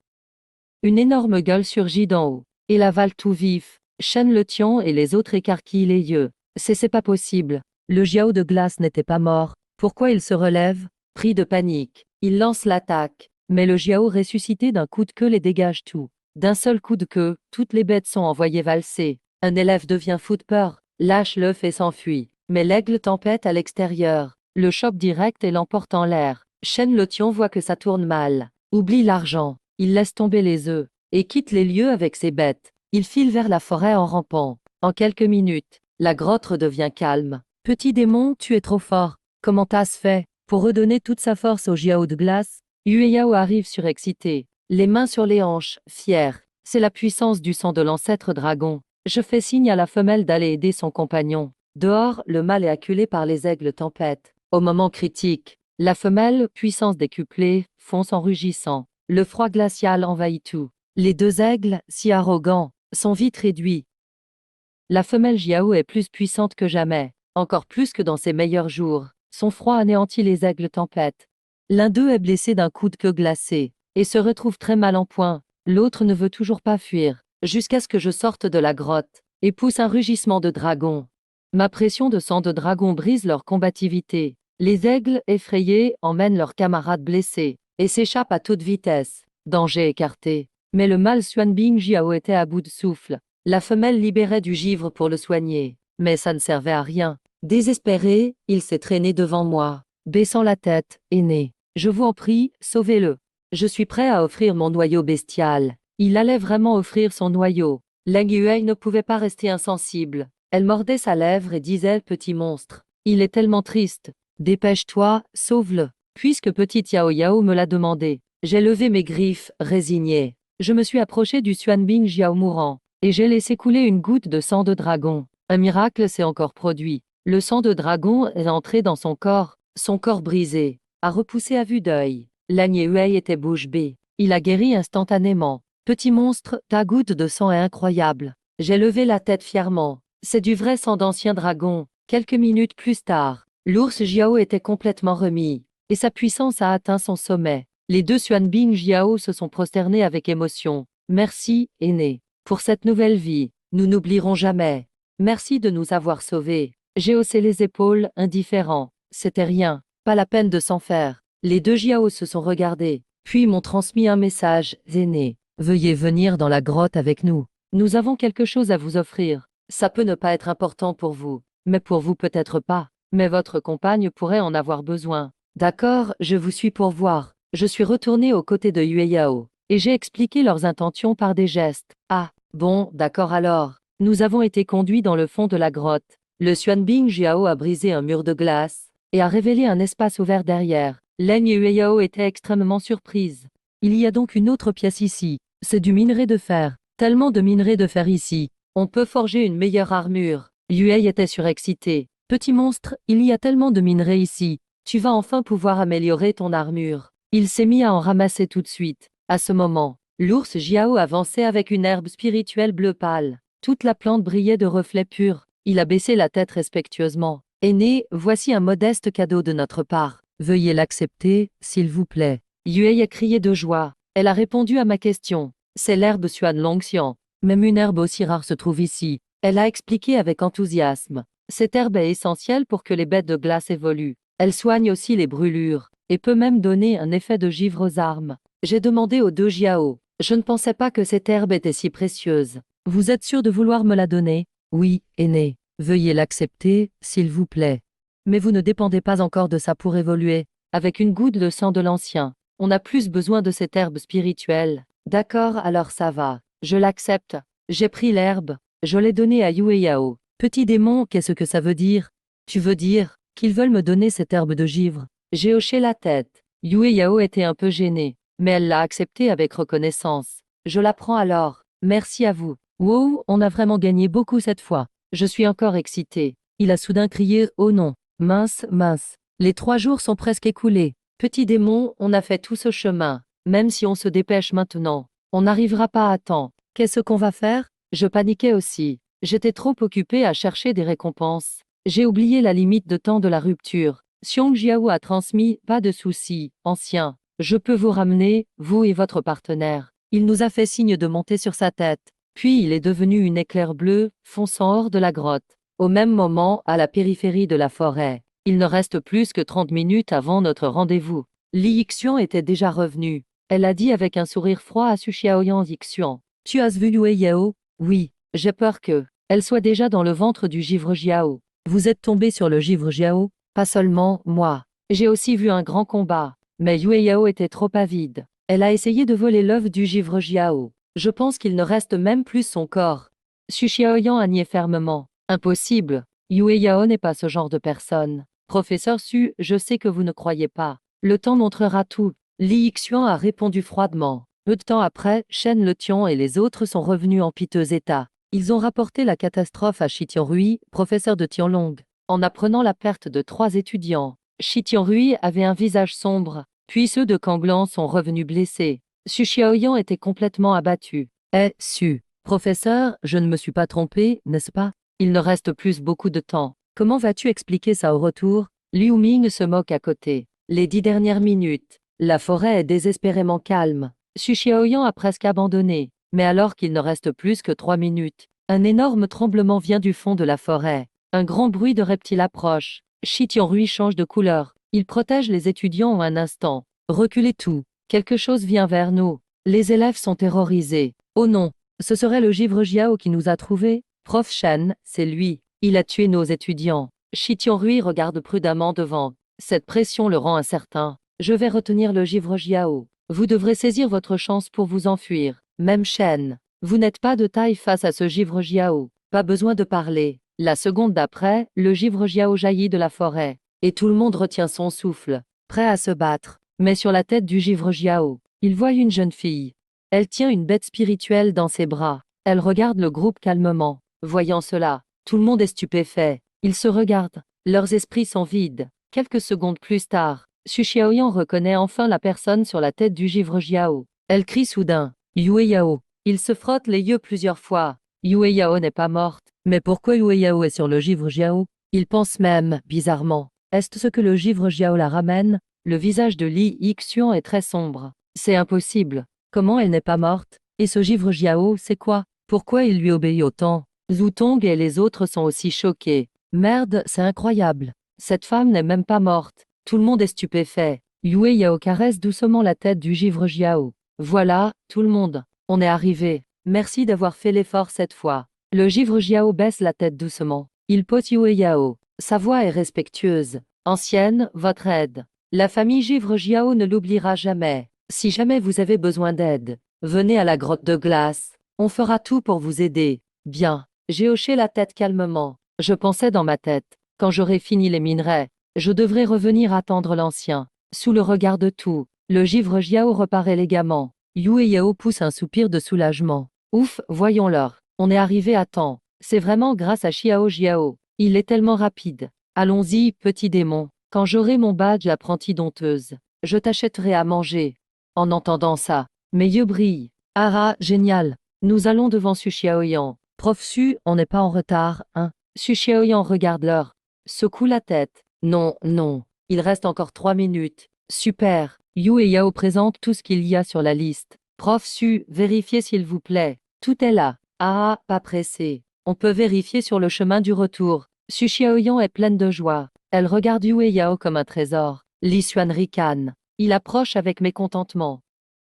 Speaker 1: une énorme gueule surgit d'en haut, et l'avale tout vif. Shen Lotian et les autres écarquillent les yeux. C'est pas possible. Le Jiao de glace n'était pas mort. Pourquoi il se relève? Pris de panique, il lance l'attaque. Mais le Jiao ressuscité d'un coup de queue les dégage tout. D'un seul coup de queue, toutes les bêtes sont envoyées valser. Un élève devient fou de peur, lâche l'œuf et s'enfuit. Mais l'aigle tempête à l'extérieur. Le chope direct et l'emporte en l'air. Shen Lotian voit que ça tourne mal. Oublie l'argent. Il laisse tomber les œufs, et quitte les lieux avec ses bêtes. Il file vers la forêt en rampant. En quelques minutes, la grotte redevient calme. Petit démon, tu es trop fort. Comment t'as-tu fait? Pour redonner toute sa force au Jiao de glace, Yue Yao arrive surexcité, les mains sur les hanches, fier. C'est la puissance du sang de l'ancêtre dragon. Je fais signe à la femelle d'aller aider son compagnon. Dehors, le mâle est acculé par les aigles tempêtes. Au moment critique, la femelle, puissance décuplée, fonce en rugissant. Le froid glacial envahit tout. Les deux aigles, si arrogants, sont vite réduits. La femelle Jiao est plus puissante que jamais, encore plus que dans ses meilleurs jours. Son froid anéantit les aigles tempêtes. L'un d'eux est blessé d'un coup de queue glacé, et se retrouve très mal en point. L'autre ne veut toujours pas fuir, jusqu'à ce que je sorte de la grotte, et pousse un rugissement de dragon. Ma pression de sang de dragon brise leur combativité. Les aigles, effrayés, emmènent leurs camarades blessés, et s'échappent à toute vitesse. Danger écarté. Mais le mâle Xuanbing Jiao était à bout de souffle. La femelle libérait du givre pour le soigner, mais ça ne servait à rien. Désespéré, il s'est traîné devant moi, baissant la tête, aîné. Je vous en prie, sauvez-le. Je suis prêt à offrir mon noyau bestial. Il allait vraiment offrir son noyau. Leng Yue ne pouvait pas rester insensible. Elle mordait sa lèvre et disait: petit monstre, il est tellement triste. Dépêche-toi, sauve-le. Puisque petit Yao Yao me l'a demandé, j'ai levé mes griffes, résigné. Je me suis approché du Xuanbing Jiao mourant, et j'ai laissé couler une goutte de sang de dragon. Un miracle s'est encore produit. Le sang de dragon est entré dans son corps brisé, a repoussé à vue d'œil. Lang Yue était bouche bée. Il a guéri instantanément. Petit monstre, ta goutte de sang est incroyable. J'ai levé la tête fièrement. C'est du vrai sang d'ancien dragon. Quelques minutes plus tard, l'ours Jiao était complètement remis, et sa puissance a atteint son sommet. Les deux Xuanbing Jiao se sont prosternés avec émotion. Merci, aîné, pour cette nouvelle vie. Nous n'oublierons jamais. Merci de nous avoir sauvés. J'ai haussé les épaules, indifférent. C'était rien, pas la peine de s'en faire. Les deux Jiao se sont regardés, puis m'ont transmis un message: aîné, veuillez venir dans la grotte avec nous. Nous avons quelque chose à vous offrir. Ça peut ne pas être important pour vous, mais pour vous peut-être pas. Mais votre compagne pourrait en avoir besoin. D'accord, je vous suis pour voir. Je suis retourné aux côtés de Yue Yao, et j'ai expliqué leurs intentions par des gestes. Ah, bon, d'accord alors. Nous avons été conduits dans le fond de la grotte. Le Xuanbing Jiao a brisé un mur de glace, et a révélé un espace ouvert derrière. Leng Yue Yao était extrêmement surprise. Il y a donc une autre pièce ici. C'est du minerai de fer. Tellement de minerai de fer ici. On peut forger une meilleure armure. Yue était surexcité. Petit monstre, il y a tellement de minerai ici. Tu vas enfin pouvoir améliorer ton armure. Il s'est mis à en ramasser tout de suite. À ce moment, l'ours Jiao avançait avec une herbe spirituelle bleu pâle. Toute la plante brillait de reflets purs. Il a baissé la tête respectueusement. Aîné, voici un modeste cadeau de notre part. Veuillez l'accepter, s'il vous plaît. Yue a crié de joie. Elle a répondu à ma question. C'est l'herbe Xuan Longxian. Même une herbe aussi rare se trouve ici. Elle a expliqué avec enthousiasme. Cette herbe est essentielle pour que les bêtes de glace évoluent. Elle soigne aussi les brûlures, et peut même donner un effet de givre aux armes. J'ai demandé aux deux Jiao. Je ne pensais pas que cette herbe était si précieuse. Vous êtes sûr de vouloir me la donner? Oui, aîné. Veuillez l'accepter, s'il vous plaît. Mais vous ne dépendez pas encore de ça pour évoluer. Avec une goutte de sang de l'ancien, on a plus besoin de cette herbe spirituelle. D'accord, alors ça va. Je l'accepte. J'ai pris l'herbe. Je l'ai donnée à Yue Yao. Petit démon, qu'est-ce que ça veut dire? Tu veux dire qu'ils veulent me donner cette herbe de givre? J'ai hoché la tête. Yue Yao était un peu gênée, mais elle l'a acceptée avec reconnaissance. Je la prends alors. Merci à vous. Wow, on a vraiment gagné beaucoup cette fois. Je suis encore excité. Il a soudain crié « Oh non! Mince, mince! Les 3 jours sont presque écoulés. Petit démon, on a fait tout ce chemin. Même si on se dépêche maintenant, on n'arrivera pas à temps. Qu'est-ce qu'on va faire? Je paniquais aussi. J'étais trop occupé à chercher des récompenses. J'ai oublié la limite de temps de la rupture. Xiong Jiao a transmis « Pas de souci, ancien. Je peux vous ramener, vous et votre partenaire. » Il nous a fait signe de monter sur sa tête. Puis il est devenu une éclair bleu, fonçant hors de la grotte. Au même moment, à la périphérie de la forêt. Il ne reste plus que 30 minutes avant notre rendez-vous. Li Yixian était déjà revenue. Elle a dit avec un sourire froid à Su Xiaoyan Yixian. Tu as vu Yue Yao? Oui. J'ai peur que elle soit déjà dans le ventre du givre Jiao. Vous êtes tombé sur le givre Jiao? Pas seulement, moi. J'ai aussi vu un grand combat. Mais Yue Yao était trop avide. Elle a essayé de voler l'œuf du givre Jiao. Je pense qu'il ne reste même plus son corps. Su Xiaoyan a nié fermement. Impossible. Yue Yao n'est pas ce genre de personne. Professeur Su, je sais que vous ne croyez pas. Le temps montrera tout. Li Yixian a répondu froidement. Peu de temps après, Shen Letian et les autres sont revenus en piteux état. Ils ont rapporté la catastrophe à Shi Tianrui, professeur de Tianlong. En apprenant la perte de 3 étudiants, Shi Tianrui avait un visage sombre, puis ceux de Kanglan sont revenus blessés. Su Xiaoyan était complètement abattu. Eh, Su, professeur, je ne me suis pas trompé, n'est-ce pas? Il ne reste plus beaucoup de temps. Comment vas-tu expliquer ça au retour? Liu Ming se moque à côté. Les 10 dernières minutes. La forêt est désespérément calme. Su Xiaoyan a presque abandonné. Mais alors qu'il ne reste plus que 3 minutes, un énorme tremblement vient du fond de la forêt. Un grand bruit de reptiles approche. Shi Tianrui change de couleur. Il protège les étudiants en un instant. Reculez tout. Quelque chose vient vers nous. Les élèves sont terrorisés. Oh non, ce serait le givre Jiao qui nous a trouvés? Prof Shen, c'est lui. Il a tué nos étudiants. Shi Tianrui regarde prudemment devant. Cette pression le rend incertain. Je vais retenir le givre Jiao. Vous devrez saisir votre chance pour vous enfuir. Même Shen. Vous n'êtes pas de taille face à ce givre Jiao. Pas besoin de parler. La seconde d'après, le givre Jiao jaillit de la forêt. Et tout le monde retient son souffle, prêt à se battre. Mais sur la tête du givre Jiao, il voit une jeune fille. Elle tient une bête spirituelle dans ses bras. Elle regarde le groupe calmement. Voyant cela, tout le monde est stupéfait. Ils se regardent. Leurs esprits sont vides. Quelques secondes plus tard, Su Xiaoyan reconnaît enfin la personne sur la tête du givre Jiao. Elle crie soudain. Yue Yao. Il se frotte les yeux plusieurs fois. Yue Yao n'est pas morte. Mais pourquoi Yue Yao est sur le givre Jiao? Il pense même, bizarrement. Est-ce ce que le givre Jiao la ramène? Le visage de Li Yixian est très sombre. C'est impossible. Comment elle n'est pas morte? Et ce givre Jiao, c'est quoi? Pourquoi il lui obéit autant? Zhu Tong et les autres sont aussi choqués. Merde, c'est incroyable. Cette femme n'est même pas morte. Tout le monde est stupéfait. Yue Yao caresse doucement la tête du givre Jiao. Voilà, tout le monde. On est arrivé. Merci d'avoir fait l'effort cette fois. Le givre Jiao baisse la tête doucement. Il pose Yue Yao. Sa voix est respectueuse. Ancienne, votre aide. La famille Givre Jiao ne l'oubliera jamais. Si jamais vous avez besoin d'aide, venez à la grotte de glace. On fera tout pour vous aider. Bien. J'ai hoché la tête calmement. Je pensais dans ma tête. Quand j'aurai fini les minerais, je devrais revenir attendre l'ancien. Sous le regard de tout, le Givre Jiao repart élégamment. Yue Yao pousse un soupir de soulagement. Ouf, voyons-leur. On est arrivé à temps. C'est vraiment grâce à Xiao Jiao. Il est tellement rapide. Allons-y, petit démon. Quand j'aurai mon badge apprenti dompteuse, je t'achèterai à manger. En entendant ça, mes yeux brillent. Ah, génial. Nous allons devant Su Xiaoyan. Prof Su, on n'est pas en retard, hein? Su Xiaoyan regarde l'heure. Secoue la tête. Non, non. Il reste encore 3 minutes. Super. Yu et Yao présentent tout ce qu'il y a sur la liste. Prof Su, vérifiez s'il vous plaît. Tout est là. Ah, pas pressé. On peut vérifier sur le chemin du retour. Su Xiaoyan est pleine de joie. Elle regarde Yu et Yao comme un trésor. Li Xuan ricane. Il approche avec mécontentement.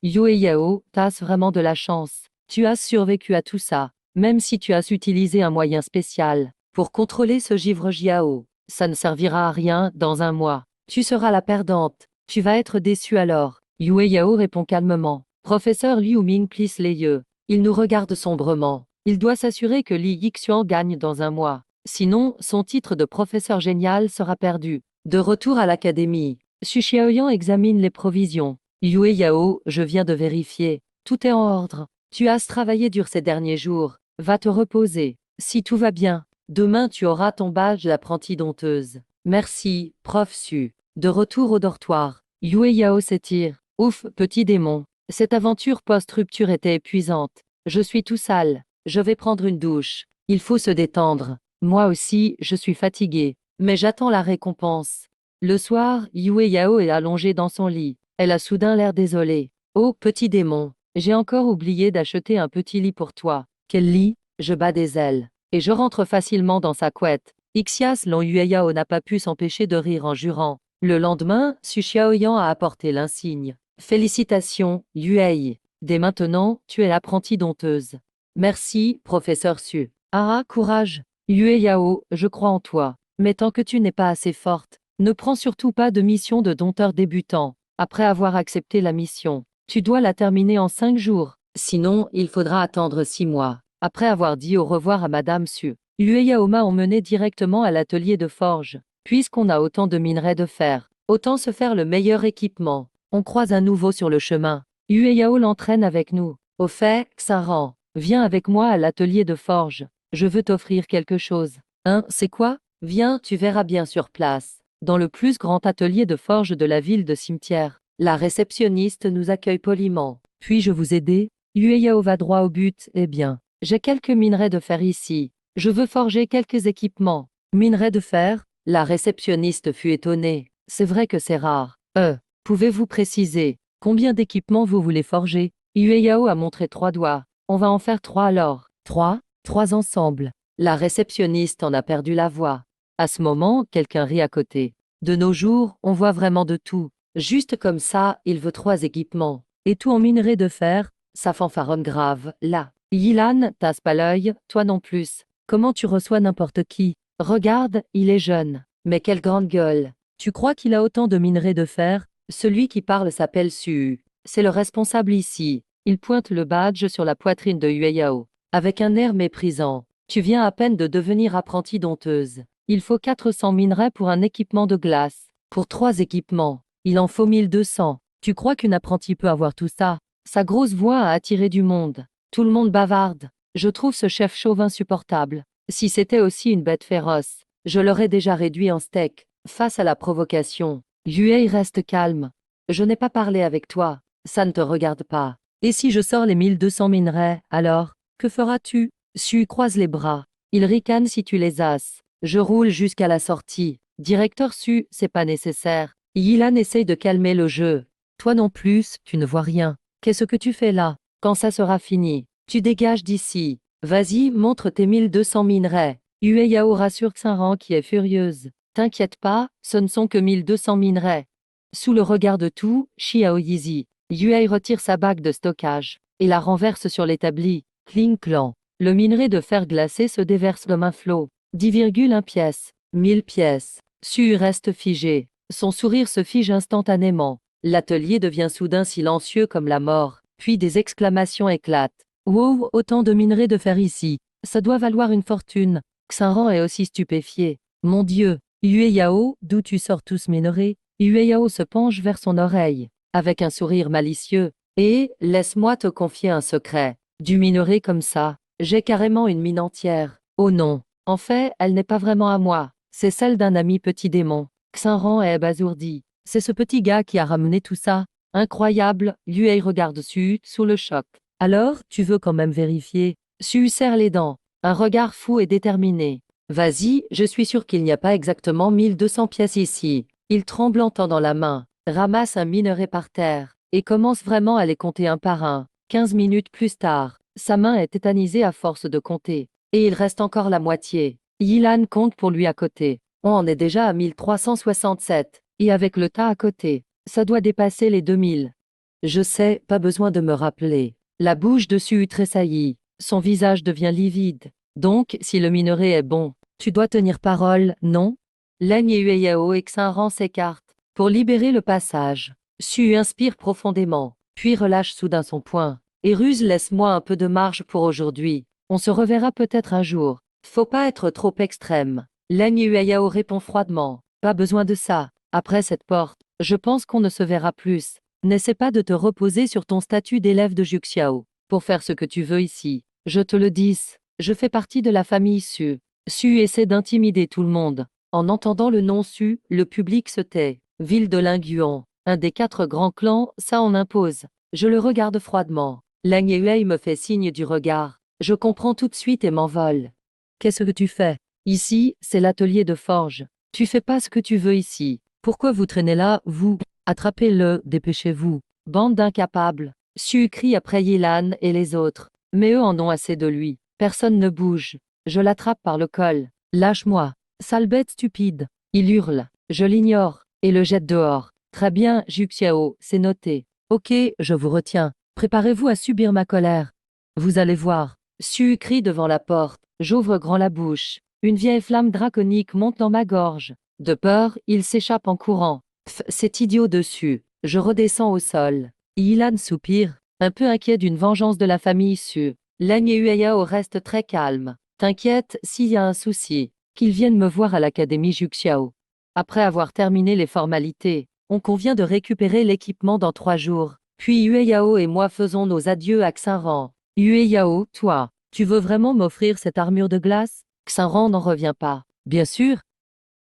Speaker 1: Yu et Yao, t'as vraiment de la chance. Tu as survécu à tout ça, même si tu as utilisé un moyen spécial pour contrôler ce Givre Jiao. Ça ne servira à rien dans un mois. Tu seras la perdante. Tu vas être déçu alors. Yu et Yao répond calmement. Professeur Liu Ming plisse les yeux. Il nous regarde sombrement. Il doit s'assurer que Li Yixuan gagne dans un mois. Sinon, son titre de professeur génial sera perdu. De retour à l'académie, Su Xiaoyan examine les provisions. Yue Yao, je viens de vérifier. Tout est en ordre. Tu as travaillé dur ces derniers jours. Va te reposer. Si tout va bien, demain tu auras ton badge d'apprenti dompteuse. Merci, prof Su. De retour au dortoir, Yue Yao s'étire. Ouf, petit démon. Cette aventure post-rupture était épuisante. Je suis tout sale. Je vais prendre une douche. Il faut se détendre. Moi aussi, je suis fatiguée. Mais j'attends la récompense. Le soir, Yue Yao est allongée dans son lit. Elle a soudain l'air désolée. Oh, petit démon, j'ai encore oublié d'acheter un petit lit pour toi. Quel lit? Je bats des ailes. Et je rentre facilement dans sa couette. Ixias Long Yue Yao n'a pas pu s'empêcher de rire en jurant. Le lendemain, Su Xiaoyan a apporté l'insigne. Félicitations, Yue. Dès maintenant, tu es l'apprentie dompteuse. Merci, professeur Su. Ah, courage. Yue Yao, je crois en toi. Mais tant que tu n'es pas assez forte, ne prends surtout pas de mission de dompteur débutant. Après avoir accepté la mission, tu dois la terminer en 5 jours. Sinon, il faudra attendre 6 mois. Après avoir dit au revoir à Madame Su, Yue Yao m'a emmené directement à l'atelier de forge. Puisqu'on a autant de minerais de fer, autant se faire le meilleur équipement. On croise un nouveau sur le chemin. Yue Yao l'entraîne avec nous. Au fait, Xaran, viens avec moi à l'atelier de forge. Je veux t'offrir quelque chose. Hein, c'est quoi? Viens, tu verras bien sur place. Dans le plus grand atelier de forge de la ville de Cimetière, la réceptionniste nous accueille poliment. Puis-je vous aider? Yue Yao va droit au but. Eh bien, j'ai quelques minerais de fer ici. Je veux forger quelques équipements. Minerais de fer? La réceptionniste fut étonnée. C'est vrai que c'est rare. Pouvez-vous préciser combien d'équipements vous voulez forger? Yue Yao a montré 3 doigts. On va en faire 3 alors. 3? 3 ensemble. La réceptionniste en a perdu la voix. À ce moment, quelqu'un rit à côté. De nos jours, on voit vraiment de tout. Juste comme ça, il veut 3 équipements. Et tout en minerai de fer, ça fanfaronne grave, là. Yilan, tasse pas l'œil, toi non plus. Comment tu reçois n'importe qui? Regarde, il est jeune. Mais quelle grande gueule. Tu crois qu'il a autant de minerai de fer? Celui qui parle s'appelle Su. C'est le responsable ici. Il pointe le badge sur la poitrine de Yue Yao. Avec un air méprisant. Tu viens à peine de devenir apprentie dompteuse. Il faut 400 minerais pour un équipement de glace. Pour 3 équipements, il en faut 1200. Tu crois qu'une apprentie peut avoir tout ça? Sa grosse voix a attiré du monde. Tout le monde bavarde. Je trouve ce chef chauve insupportable. Si c'était aussi une bête féroce, je l'aurais déjà réduit en steak. Face à la provocation, Yue reste calme. Je n'ai pas parlé avec toi. Ça ne te regarde pas. Et si je sors les 1200 minerais, alors, que feras-tu? Su croise les bras. Il ricane si tu les as. Je roule jusqu'à la sortie. Directeur Su, c'est pas nécessaire. Yilan essaye de calmer le jeu. Toi non plus, tu ne vois rien. Qu'est-ce que tu fais là? Quand ça sera fini, tu dégages d'ici. Vas-y, montre tes 1200 minerais. Yue Yao rassure Xinran qui est furieuse. T'inquiète pas, ce ne sont que 1200 minerais. Sous le regard de tout, Xiao Yizi, Yue retire sa bague de stockage et la renverse sur l'établi. Cling-clang. Le minerai de fer glacé se déverse comme un flot. 10,1 pièces. 1000 pièces. Su reste figé. Son sourire se fige instantanément. L'atelier devient soudain silencieux comme la mort, puis des exclamations éclatent. Wow, autant de minerais de fer ici. Ça doit valoir une fortune. Xinran est aussi stupéfié. Mon Dieu, Yue Yao, d'où tu sors tous ce minerai? Yue Yao se penche vers son oreille, avec un sourire malicieux. Et, laisse-moi te confier un secret. Du minerai comme ça, j'ai carrément une mine entière. Oh non, en fait, elle n'est pas vraiment à moi. C'est celle d'un ami petit démon. Xinran est abasourdi. C'est ce petit gars qui a ramené tout ça. Incroyable, Yue regarde Su, sous le choc. Alors, tu veux quand même vérifier? Su serre les dents. Un regard fou et déterminé. Vas-y, je suis sûr qu'il n'y a pas exactement 1200 pièces ici. Il tremble en tendant la main, ramasse un minerai par terre, et commence vraiment à les compter un par un. 15 minutes plus tard, sa main est tétanisée à force de compter. Et il reste encore la moitié. Yilan compte pour lui à côté. On en est déjà à 1367. Et avec le tas à côté, ça doit dépasser les 2000. Je sais, pas besoin de me rappeler. La bouche dessus tressaillit. Son visage devient livide. Donc, si le minerai est bon, tu dois tenir parole, non? Leng Yueyao et Xinran s'écartent pour libérer le passage. Su inspire profondément, puis relâche soudain son poing. Et Ruse, laisse-moi un peu de marge pour aujourd'hui. On se reverra peut-être un jour. Faut pas être trop extrême. Leng Yueyao répond froidement. Pas besoin de ça. Après cette porte, je pense qu'on ne se verra plus. N'essaie pas de te reposer sur ton statut d'élève de Juxiao. Pour faire ce que tu veux ici. Je te le dis, je fais partie de la famille Su. Su essaie d'intimider tout le monde. En entendant le nom Su, le public se tait. Ville de Linguan, un des 4 grands clans, ça en impose. Je le regarde froidement. Lang Yuei me fait signe du regard. Je comprends tout de suite et m'envole. Qu'est-ce que tu fais? Ici, c'est l'atelier de forge. Tu fais pas ce que tu veux ici. Pourquoi vous traînez là, vous? Attrapez-le, dépêchez-vous. Bande d'incapables. Su crie après Yilan et les autres. Mais eux en ont assez de lui. Personne ne bouge. Je l'attrape par le col. Lâche-moi. Sale bête stupide. Il hurle. Je l'ignore. Et le jette dehors. Très bien, Juxiao, c'est noté. Ok, je vous retiens. Préparez-vous à subir ma colère. Vous allez voir. Su crie devant la porte. J'ouvre grand la bouche. Une vieille flamme draconique monte dans ma gorge. De peur, il s'échappe en courant. Pff, c'est idiot dessus. Je redescends au sol. Yilan soupire, un peu inquiet d'une vengeance de la famille Su. Leng Yueyao reste très calme. T'inquiète s'il y a un souci, qu'ils viennent me voir à l'académie Juxiao. Après avoir terminé les formalités, on convient de récupérer l'équipement dans 3 jours. Puis Yueyao et moi faisons nos adieux à Xinran. Yueyao, toi, tu veux vraiment m'offrir cette armure de glace? Xinran n'en revient pas. Bien sûr.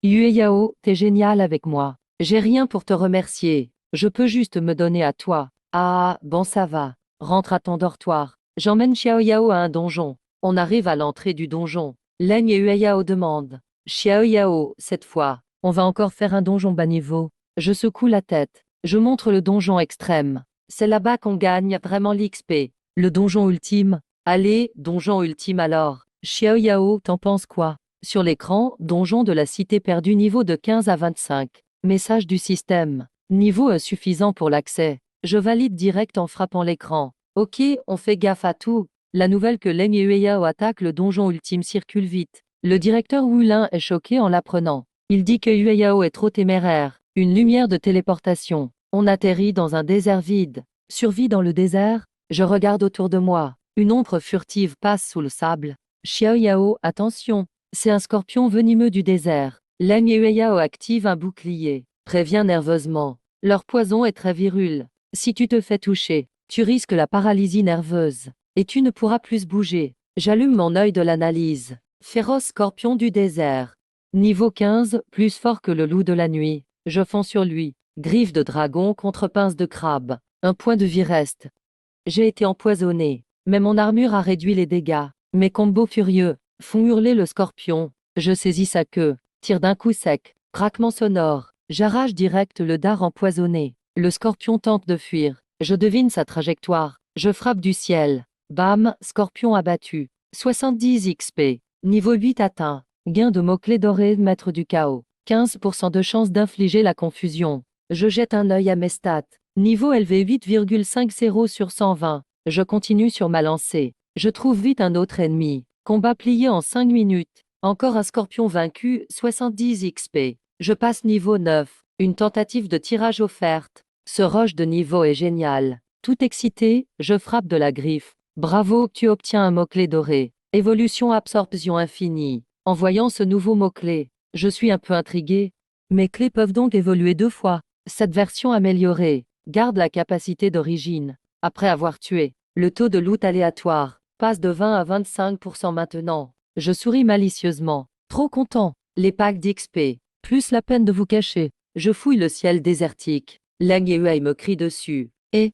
Speaker 1: Yueyao, t'es génial avec moi. J'ai rien pour te remercier. Je peux juste me donner à toi. Ah, bon ça va. Rentre à ton dortoir. J'emmène Xiao Yao à un donjon. On arrive à l'entrée du donjon. Leng et Yueyao demandent. Xiao Yao, cette fois, on va encore faire un donjon bas niveau. Je secoue la tête. Je montre le donjon extrême. C'est là-bas qu'on gagne vraiment l'XP. Le donjon ultime. Allez, donjon ultime alors. Xiao Yao, t'en penses quoi? Sur l'écran, donjon de la cité perdue niveau de 15 à 25. Message du système. Niveau insuffisant pour l'accès. Je valide direct en frappant l'écran. Ok, on fait gaffe à tout. La nouvelle que Leng Yueyao attaque le donjon ultime circule vite. Le directeur Wulin est choqué en l'apprenant. Il dit que Yueyao est trop téméraire. Une lumière de téléportation. On atterrit dans un désert vide. Survie dans le désert? Je regarde autour de moi. Une ombre furtive passe sous le sable. Xiao Yao, attention. C'est un scorpion venimeux du désert. Leng Yueyao active un bouclier. Prévient nerveusement. Leur poison est très virulent. Si tu te fais toucher, tu risques la paralysie nerveuse. Et tu ne pourras plus bouger. J'allume mon œil de l'analyse. Féroce scorpion du désert. Niveau 15, plus fort que le loup de la nuit. Je fonce sur lui. Griffe de dragon contre pince de crabe. Un point de vie reste. J'ai été empoisonné. Mais mon armure a réduit les dégâts. Mes combos furieux font hurler le scorpion. Je saisis sa queue. Tire d'un coup sec. Craquement sonore. J'arrache direct le dard empoisonné. Le scorpion tente de fuir. Je devine sa trajectoire. Je frappe du ciel. Bam, scorpion abattu. 70 XP. Niveau 8 atteint. Gain de mots-clés dorés, maître du chaos. 15% de chance d'infliger la confusion. Je jette un œil à mes stats. Niveau élevé 8,50 sur 120. Je continue sur ma lancée. Je trouve vite un autre ennemi. Combat plié en 5 minutes. Encore un scorpion vaincu, 70 XP. Je passe niveau 9. Une tentative de tirage offerte. Ce rush de niveau est génial. Tout excité, je frappe de la griffe. Bravo, tu obtiens un mot-clé doré. Évolution absorption infinie. En voyant ce nouveau mot-clé, je suis un peu intrigué. Mes clés peuvent donc évoluer 2 fois. Cette version améliorée garde la capacité d'origine. Après avoir tué, le taux de loot aléatoire passe de 20 à 25% maintenant. Je souris malicieusement. Trop content. Les packs d'XP. Plus la peine de vous cacher. Je fouille le ciel désertique. Leng et Huey me crient dessus. Et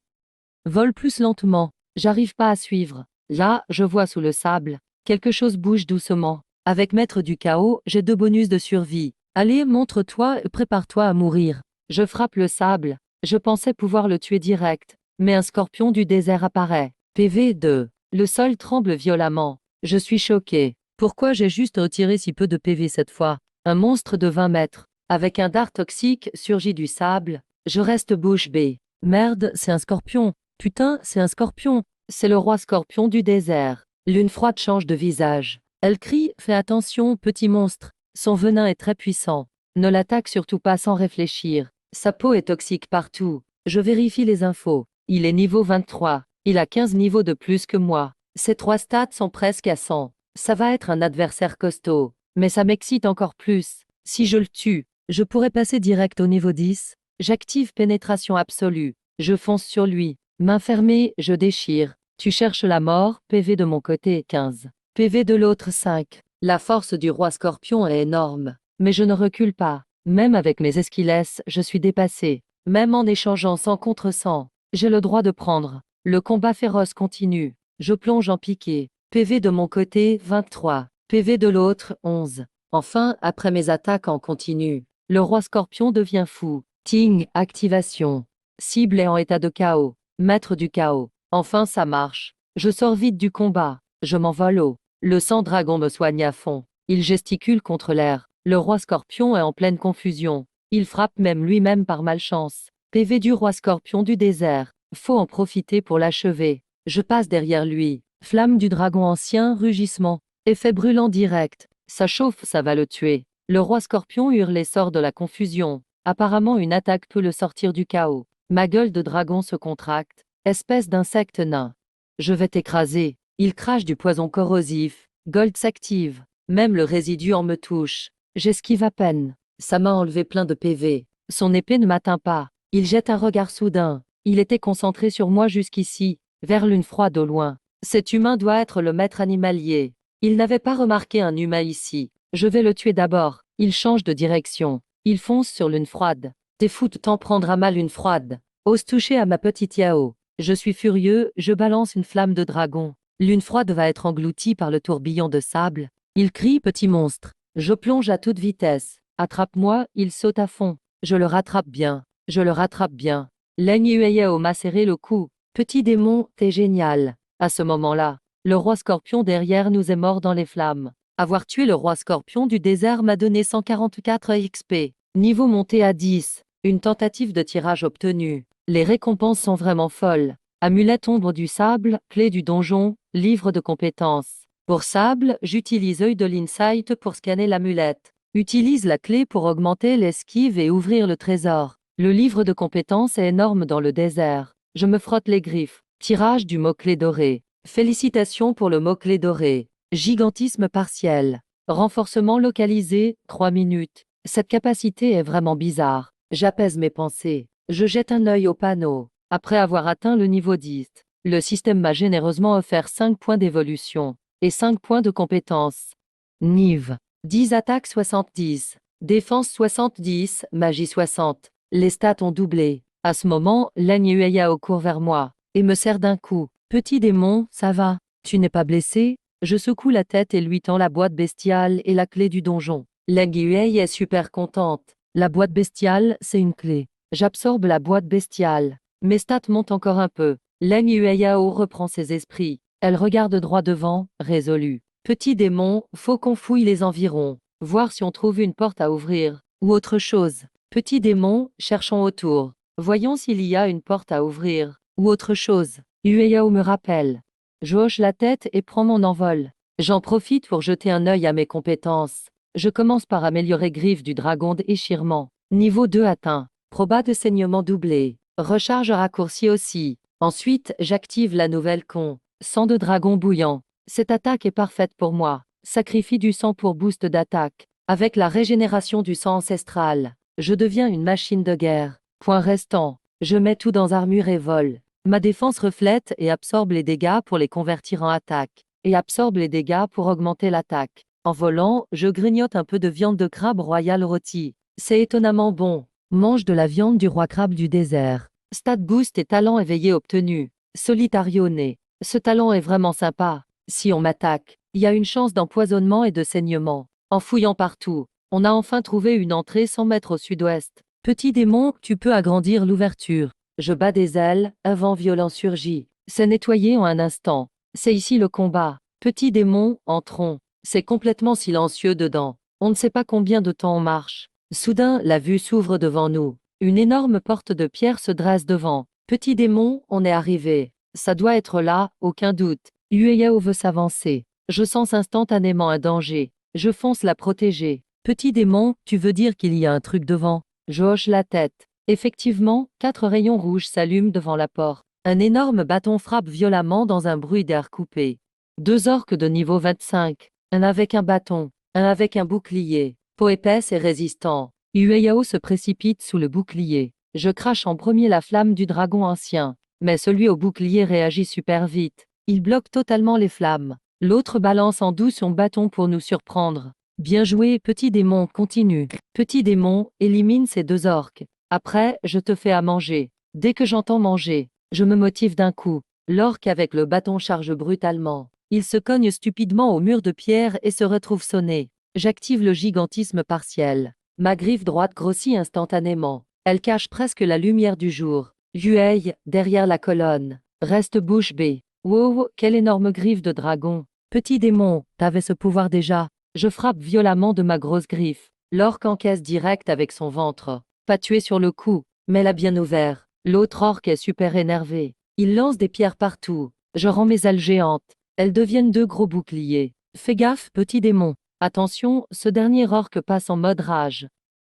Speaker 1: vole plus lentement. J'arrive pas à suivre. Là, je vois sous le sable. Quelque chose bouge doucement. Avec Maître du Chaos, j'ai 2 bonus de survie. Allez, montre-toi et prépare-toi à mourir. Je frappe le sable. Je pensais pouvoir le tuer direct. Mais un scorpion du désert apparaît. PV 2. Le sol tremble violemment. Je suis choqué. Pourquoi j'ai juste retiré si peu de PV cette fois? Un monstre de 20 mètres, avec un dard toxique, surgit du sable. Je reste bouche bée. Merde, c'est un scorpion. Putain, c'est un scorpion. C'est le roi scorpion du désert. Lune froide change de visage. Elle crie, fais attention, petit monstre. Son venin est très puissant. Ne l'attaque surtout pas sans réfléchir. Sa peau est toxique partout. Je vérifie les infos. Il est niveau 23. Il a 15 niveaux de plus que moi. Ses 3 stats sont presque à 100. Ça va être un adversaire costaud. Mais ça m'excite encore plus. Si je le tue, je pourrais passer direct au niveau 10. J'active pénétration absolue. Je fonce sur lui. Main fermée, je déchire. Tu cherches la mort, PV de mon côté 15. PV de l'autre 5. La force du roi scorpion est énorme. Mais je ne recule pas. Même avec mes esquilles, je suis dépassé. Même en échangeant 100 contre 100, j'ai le droit de prendre. Le combat féroce continue. Je plonge en piqué. PV de mon côté 23. PV de l'autre 11. Enfin, après mes attaques en continu, le roi scorpion devient fou. Ting, activation. Cible est en état de chaos. Maître du chaos. Enfin ça marche. Je sors vite du combat. Je m'envole haut. Le sang dragon me soigne à fond. Il gesticule contre l'air. Le roi scorpion est en pleine confusion. Il frappe même lui-même par malchance. PV du roi scorpion du désert. Faut en profiter pour l'achever. Je passe derrière lui. Flamme du dragon ancien, rugissement. Effet brûlant direct. Ça chauffe, ça va le tuer. Le roi scorpion hurle et sort de la confusion. Apparemment une attaque peut le sortir du chaos. Ma gueule de dragon se contracte. Espèce d'insecte nain. Je vais t'écraser. Il crache du poison corrosif. Gold s'active. Même le résidu en me touche. J'esquive à peine. Sa main enlevée plein de PV. Son épée ne m'atteint pas. Il jette un regard soudain. Il était concentré sur moi jusqu'ici, vers l'une froide au loin. Cet humain doit être le maître animalier. Il n'avait pas remarqué un humain ici. Je vais le tuer d'abord. Il change de direction. Il fonce sur l'une froide. T'es fou de t'en prendre à mal une froide. Ose toucher à ma petite Yao. Je suis furieux, je balance une flamme de dragon. L'une froide va être engloutie par le tourbillon de sable. Il crie petit monstre. Je plonge à toute vitesse. Attrape-moi, il saute à fond. Je le rattrape bien. Je le rattrape bien. Leng Yueyao m'a serré le cou. Petit démon, t'es génial. À ce moment-là, le roi scorpion derrière nous est mort dans les flammes. Avoir tué le roi scorpion du désert m'a donné 144 XP. Niveau monté à 10. Une tentative de tirage obtenue. Les récompenses sont vraiment folles. Amulette ombre du sable, clé du donjon, livre de compétences. Pour sable, j'utilise œil de l'insight pour scanner l'amulette. Utilise la clé pour augmenter l'esquive et ouvrir le trésor. Le livre de compétences est énorme dans le désert. Je me frotte les griffes. Tirage du mot-clé doré. Félicitations pour le mot-clé doré. Gigantisme partiel. Renforcement localisé, 3 minutes. Cette capacité est vraiment bizarre. J'apaise mes pensées. Je jette un œil au panneau. Après avoir atteint le niveau 10, le système m'a généreusement offert 5 points d'évolution et 5 points de compétence. Nive. 10 attaques 70. Défense 70, magie 60. Les stats ont doublé. À ce moment, Leng Yueyao court vers moi et me serre d'un coup. Petit démon, ça va? Tu n'es pas blessé? Je secoue la tête et lui tends la boîte bestiale et la clé du donjon. Leng Yuei est super contente. La boîte bestiale, c'est une clé. J'absorbe la boîte bestiale. Mes stats montent encore un peu. Leng Yueyao reprend ses esprits. Elle regarde droit devant, résolue. Petit démon, faut qu'on fouille les environs. Voir si on trouve une porte à ouvrir. Ou autre chose. Petit démon, cherchons autour. Voyons s'il y a une porte à ouvrir. Ou autre chose. Yueyao me rappelle. Je hoche la tête et prends mon envol. J'en profite pour jeter un œil à mes compétences. Je commence par améliorer Griffe du dragon d'échirement. Niveau 2 atteint. Proba de saignement doublé. Recharge raccourcie aussi. Ensuite, j'active la nouvelle con. Sang de dragon bouillant. Cette attaque est parfaite pour moi. Sacrifie du sang pour boost d'attaque. Avec la régénération du sang ancestral, je deviens une machine de guerre. Point restant. Je mets tout dans armure et vol. Ma défense reflète et absorbe les dégâts pour les convertir en attaque. Et absorbe les dégâts pour augmenter l'attaque. En volant, je grignote un peu de viande de crabe royal rôti. C'est étonnamment bon. Mange de la viande du roi crabe du désert. Stat boost et talent éveillé obtenu. Solitario né. Ce talent est vraiment sympa. Si on m'attaque, il y a une chance d'empoisonnement et de saignement. En fouillant partout, on a enfin trouvé une entrée 100 mètres au sud-ouest. Petit démon, tu peux agrandir l'ouverture. Je bats des ailes, un vent violent surgit. C'est nettoyé en un instant. C'est ici le combat. Petit démon, entrons. C'est complètement silencieux dedans. On ne sait pas combien de temps on marche. Soudain, la vue s'ouvre devant nous. Une énorme porte de pierre se dresse devant. Petit démon, on est arrivé. Ça doit être là, aucun doute. Yueyao veut s'avancer. Je sens instantanément un danger. Je fonce la protéger. Petit démon, tu veux dire qu'il y a un truc devant? Je hoche la tête. Effectivement, 4 rayons rouges s'allument devant la porte. Un énorme bâton frappe violemment dans un bruit d'air coupé. 2 orques de niveau 25. Un avec un bâton, un avec un bouclier. Peau épaisse et résistant. Yueyao se précipite sous le bouclier. Je crache en premier la flamme du dragon ancien. Mais celui au bouclier réagit super vite. Il bloque totalement les flammes. L'autre balance en doux son bâton pour nous surprendre. Bien joué, petit démon, continue. Petit démon, élimine ces 2 orques. Après, je te fais à manger. Dès que j'entends manger, je me motive d'un coup. L'orque avec le bâton charge brutalement. Il se cogne stupidement au mur de pierre et se retrouve sonné. J'active le gigantisme partiel. Ma griffe droite grossit instantanément. Elle cache presque la lumière du jour. Yuei, derrière la colonne. Reste bouche bée. Wow, quelle énorme griffe de dragon. Petit démon, t'avais ce pouvoir déjà. Je frappe violemment de ma grosse griffe. L'orque encaisse direct avec son ventre. Pas tué sur le coup, mais l'a bien ouvert. L'autre orque est super énervé. Il lance des pierres partout. Je rends mes ailes géantes. Elles deviennent 2 gros boucliers. Fais gaffe, petit démon. Attention, ce dernier orque passe en mode rage.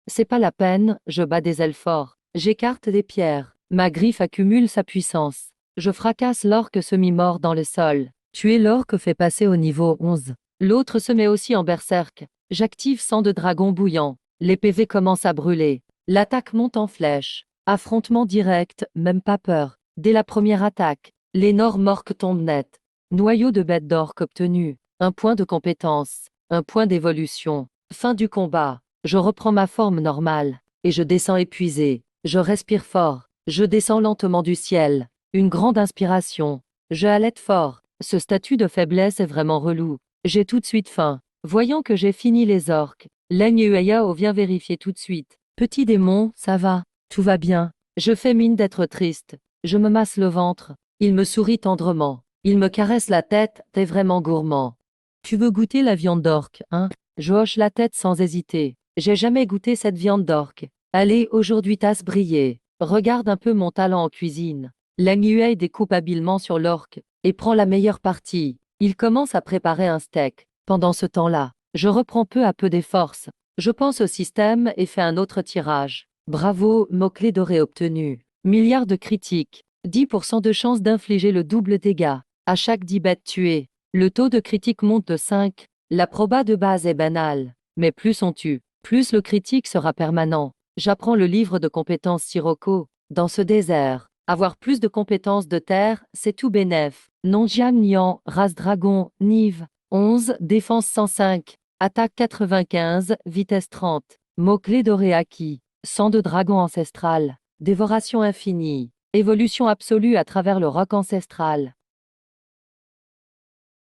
Speaker 1: C'est pas la peine, je bats des ailes forts. J'écarte des pierres. Ma griffe accumule sa puissance. Je fracasse l'orque semi-mort dans le sol. Tuer l'orque fait passer au niveau 11. L'autre se met aussi en berserk. J'active sang de dragon bouillant. Les PV commencent à brûler. L'attaque monte en flèche. Affrontement direct, même pas peur. Dès la première attaque, l'énorme orque tombe net. Noyau de bête d'orque obtenu. 1 point de compétence. 1 point d'évolution. Fin du combat. Je reprends ma forme normale. Et je descends épuisé. Je respire fort. Je descends lentement du ciel. Une grande inspiration. Je halète fort. Ce statut de faiblesse est vraiment relou. J'ai tout de suite faim. Voyant que j'ai fini les orques, Leng Yueyao vient vérifier tout de suite. Petit démon, ça va? Tout va bien. Je fais mine d'être triste. Je me masse le ventre. Il me sourit tendrement. Il me caresse la tête, t'es vraiment gourmand. Tu veux goûter la viande d'orque, hein? Je hoche la tête sans hésiter. J'ai jamais goûté cette viande d'orque. Allez, aujourd'hui tasse briller. Regarde un peu mon talent en cuisine. Leng Yuei découpe habilement sur l'orque et prend la meilleure partie. Il commence à préparer un steak. Pendant ce temps-là, je reprends peu à peu des forces. Je pense au système et fais un autre tirage. Bravo, mot-clé doré obtenu. Milliards de critiques. 10% de chance d'infliger le double dégât à chaque 10 bêtes tuées. Le taux de critique monte de 5. La proba de base est banale. Mais plus on tue, plus le critique sera permanent. J'apprends le livre de compétences Sirocco. Dans ce désert, avoir plus de compétences de terre, c'est tout bénef. Non Jiang Nian, race dragon, Nive. 11, défense 105. Attaque 95, vitesse 30. Mot-clé doré acquis. Sang de dragon ancestral. Dévoration infinie. Évolution absolue à travers le roc ancestral.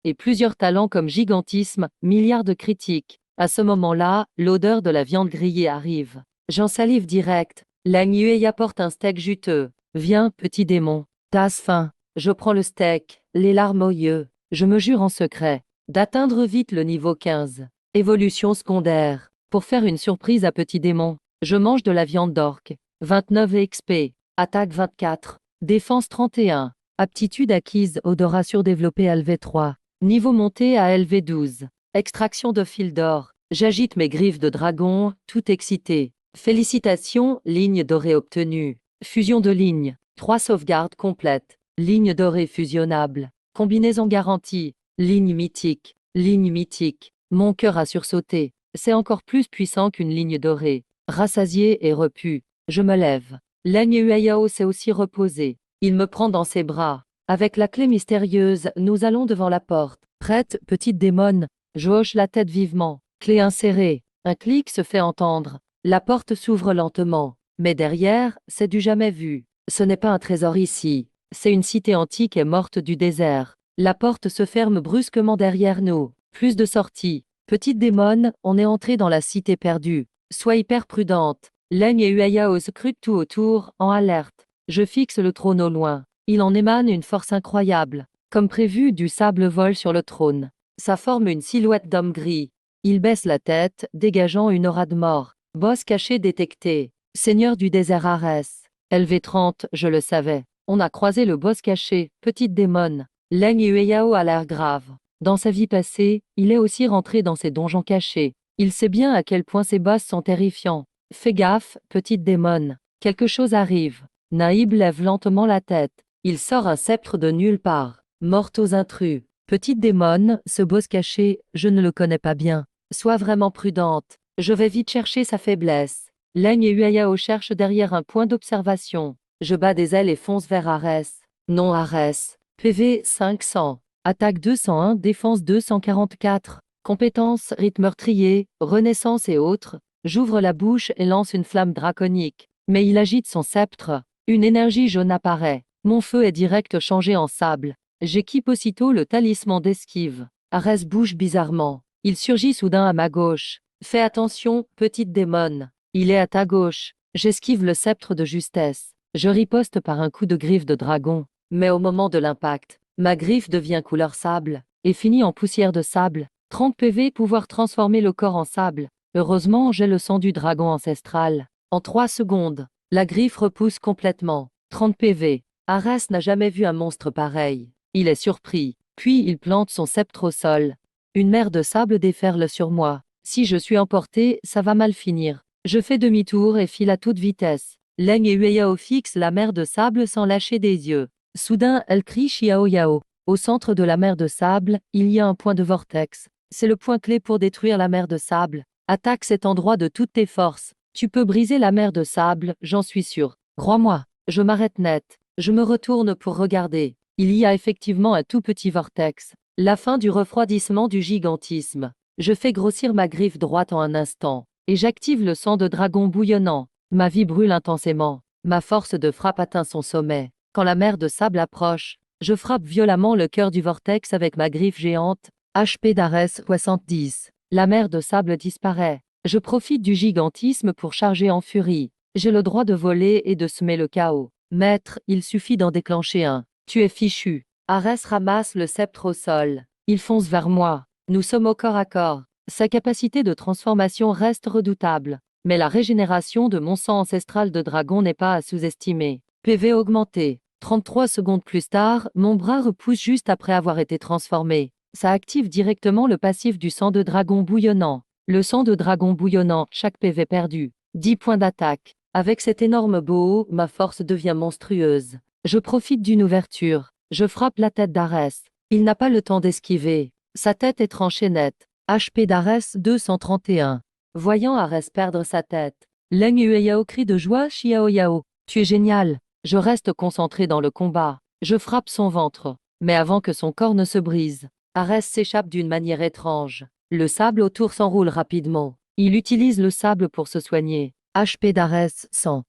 Speaker 1: Et plusieurs talents comme gigantisme, milliards de critiques. À ce moment-là, l'odeur de la viande grillée arrive. J'en salive direct. Leng Yuei apporte un steak juteux. Viens, petit démon. T'as faim. Je prends le steak, les larmes aux yeux. Je me jure en secret d'atteindre vite le niveau 15. Évolution secondaire. Pour faire une surprise à petit démon, je mange de la viande d'orque. 29 XP. Attaque 24. Défense 31. Aptitude acquise odorat surdéveloppé à LV3. Niveau monté à LV12. Extraction de fil d'or. J'agite mes griffes de dragon, tout excité. Félicitations, ligne dorée obtenue. Fusion de lignes. 3 sauvegardes complètes. Ligne dorée fusionnable. Combinaison garantie. Ligne mythique. Ligne mythique. Mon cœur a sursauté. C'est encore plus puissant qu'une ligne dorée. Rassasié et repu. Je me lève. Leng Yueyao s'est aussi reposé. Il me prend dans ses bras. Avec la clé mystérieuse, nous allons devant la porte. Prête, petite démone. Je hoche la tête vivement. Clé insérée. Un clic se fait entendre. La porte s'ouvre lentement. Mais derrière, c'est du jamais vu. Ce n'est pas un trésor ici. C'est une cité antique et morte du désert. La porte se ferme brusquement derrière nous. Plus de sortie. Petite démone, on est entré dans la cité perdue. Sois hyper prudente. Leng et Yueyao scrutent tout autour, en alerte. Je fixe le trône au loin. Il en émane une force incroyable. Comme prévu, du sable vole sur le trône. Ça forme une silhouette d'homme gris. Il baisse la tête, dégageant une aura de mort. Boss caché détecté. Seigneur du désert Arès. LV30, je le savais. On a croisé le boss caché, petite démone. Leng Yueyao a l'air grave. Dans sa vie passée, il est aussi rentré dans ces donjons cachés. Il sait bien à quel point ces boss sont terrifiants. Fais gaffe, petite démone. Quelque chose arrive. Naïb lève lentement la tête. Il sort un sceptre de nulle part. Morte aux intrus. Petite démone, ce boss caché, je ne le connais pas bien. Sois vraiment prudente. Je vais vite chercher sa faiblesse. Leng et Yueyao cherchent derrière un point d'observation. Je bats des ailes et fonce vers Arès. Non Arès. PV 500. Attaque 201, défense 244. Compétences, rythme meurtrier, renaissance et autres. J'ouvre la bouche et lance une flamme draconique. Mais il agite son sceptre. Une énergie jaune apparaît. Mon feu est direct changé en sable. J'équipe aussitôt le talisman d'esquive. Arès bouge bizarrement. Il surgit soudain à ma gauche. Fais attention, petite démone. Il est à ta gauche. J'esquive le sceptre de justesse. Je riposte par un coup de griffe de dragon. Mais au moment de l'impact, ma griffe devient couleur sable et finit en poussière de sable. 30 PV pouvoir transformer le corps en sable. Heureusement, j'ai le sang du dragon ancestral. En 3 secondes, la griffe repousse complètement. 30 PV. Arès n'a jamais vu un monstre pareil. Il est surpris. Puis il plante son sceptre au sol. Une mer de sable déferle sur moi. Si je suis emporté, ça va mal finir. Je fais demi-tour et file à toute vitesse. Leng et Yueyao fixent la mer de sable sans lâcher des yeux. Soudain, elle crie Xiao Yao. Au centre de la mer de sable, il y a un point de vortex. C'est le point clé pour détruire la mer de sable. Attaque cet endroit de toutes tes forces. Tu peux briser la mer de sable, j'en suis sûr. Crois-moi. Je m'arrête net. Je me retourne pour regarder. Il y a effectivement un tout petit vortex. La fin du refroidissement du gigantisme. Je fais grossir ma griffe droite en un instant. Et j'active le sang de dragon bouillonnant. Ma vie brûle intensément. Ma force de frappe atteint son sommet. Quand la mer de sable approche, je frappe violemment le cœur du vortex avec ma griffe géante. HP d'Arès 70. La mer de sable disparaît. Je profite du gigantisme pour charger en furie. J'ai le droit de voler et de semer le chaos. Maître, il suffit d'en déclencher un. Tu es fichu. Arès ramasse le sceptre au sol. Il fonce vers moi. Nous sommes au corps à corps. Sa capacité de transformation reste redoutable. Mais la régénération de mon sang ancestral de dragon n'est pas à sous-estimer. PV augmenté. 33 secondes plus tard, mon bras repousse juste après avoir été transformé. Ça active directement le passif du sang de dragon bouillonnant. Le sang de dragon bouillonnant, chaque PV perdu. 10 points d'attaque. Avec cet énorme boho, ma force devient monstrueuse. Je profite d'une ouverture. Je frappe la tête d'Arès. Il n'a pas le temps d'esquiver. Sa tête est tranchée nette. HP d'Arès 231. Voyant Arès perdre sa tête, Leng Yueyao crie de joie Xiao Yao. Tu es génial. Je reste concentré dans le combat. Je frappe son ventre. Mais avant que son corps ne se brise, Arès s'échappe d'une manière étrange. Le sable autour s'enroule rapidement. Il utilise le sable pour se soigner. HP d'Arès 100.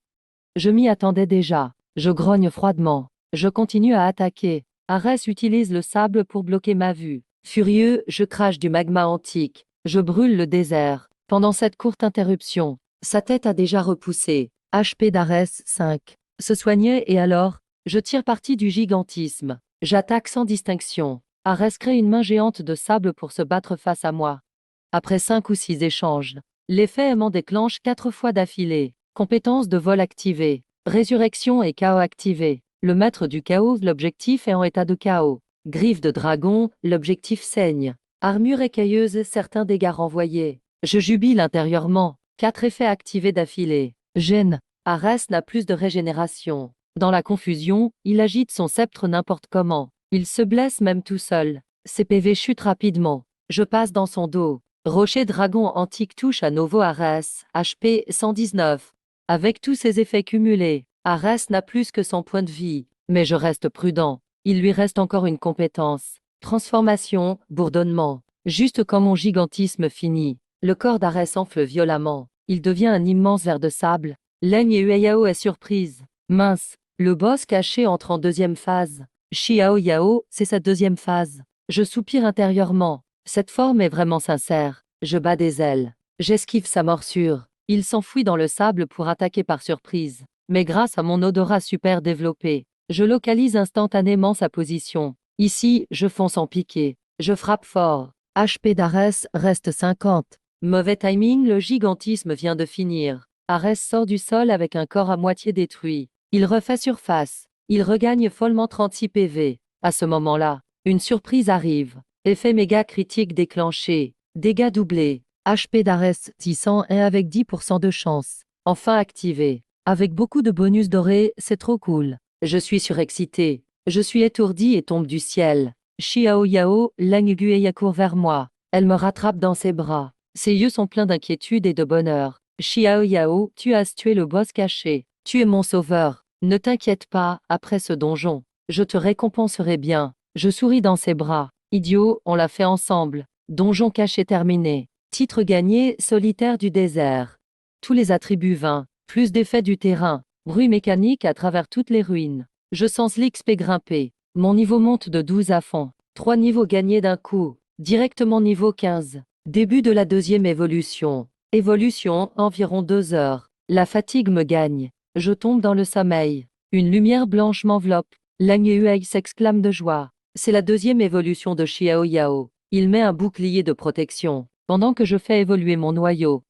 Speaker 1: Je m'y attendais déjà. Je grogne froidement. Je continue à attaquer. Arès utilise le sable pour bloquer ma vue. Furieux, je crache du magma antique. Je brûle le désert. Pendant cette courte interruption, sa tête a déjà repoussé. HP d'Arès 5. Se soigner et alors, je tire parti du gigantisme. J'attaque sans distinction. Arès crée une main géante de sable pour se battre face à moi. Après 5 ou 6 échanges, l'effet m'en déclenche 4 fois d'affilée. Compétence de vol activée. Résurrection et chaos activé. Le maître du chaos, l'objectif est en état de chaos. Griffe de dragon, l'objectif saigne. Armure écailleuse, certains dégâts renvoyés. Je jubile intérieurement. 4 effets activés d'affilée. Gêne. Arès n'a plus de régénération. Dans la confusion, il agite son sceptre n'importe comment. Il se blesse même tout seul. Ses PV chutent rapidement. Je passe dans son dos. Rocher dragon antique touche à nouveau Arès, HP 119. Avec tous ces effets cumulés, Arès n'a plus que 100 points de vie. Mais je reste prudent. Il lui reste encore une compétence. Transformation, bourdonnement. Juste quand mon gigantisme finit, le corps d'Arès enfle violemment. Il devient un immense ver de sable. Leng et Huayao est surprise. Mince, le boss caché entre en deuxième phase. Xiao Yao, c'est sa deuxième phase. Je soupire intérieurement. Cette forme est vraiment sincère. Je bats des ailes. J'esquive sa morsure. Il s'enfuit dans le sable pour attaquer par surprise. Mais grâce à mon odorat super développé, je localise instantanément sa position. Ici, je fonce en piqué. Je frappe fort. HP d'Arès reste 50. Mauvais timing, le gigantisme vient de finir. Arès sort du sol avec un corps à moitié détruit. Il refait surface. Il regagne follement 36 PV. À ce moment-là, une surprise arrive. Effet méga critique déclenché. Dégâts doublés. HP d'Arès 600 et avec 10% de chance. Enfin activé. Avec beaucoup de bonus dorés, c'est trop cool. Je suis surexcité. Je suis étourdi et tombe du ciel. Xiao Yao, Leng Guiya court vers moi. Elle me rattrape dans ses bras. Ses yeux sont pleins d'inquiétude et de bonheur. Xiao Yao, tu as tué le boss caché. Tu es mon sauveur. Ne t'inquiète pas, après ce donjon, je te récompenserai bien. Je souris dans ses bras. Idiot, on l'a fait ensemble. Donjon caché terminé. Titre gagné, solitaire du désert. Tous les attributs 20. Plus d'effets du terrain. Bruit mécanique à travers toutes les ruines. Je sens l'XP grimper. Mon niveau monte de 12 à fond. 3 niveaux gagnés d'un coup. Directement niveau 15. Début de la deuxième évolution. Évolution, environ 2 heures. La fatigue me gagne. Je tombe dans le sommeil. Une lumière blanche m'enveloppe. Lang Yuei s'exclame de joie. C'est la deuxième évolution de Xiao Yao. Il met un bouclier de protection, pendant que je fais évoluer mon noyau.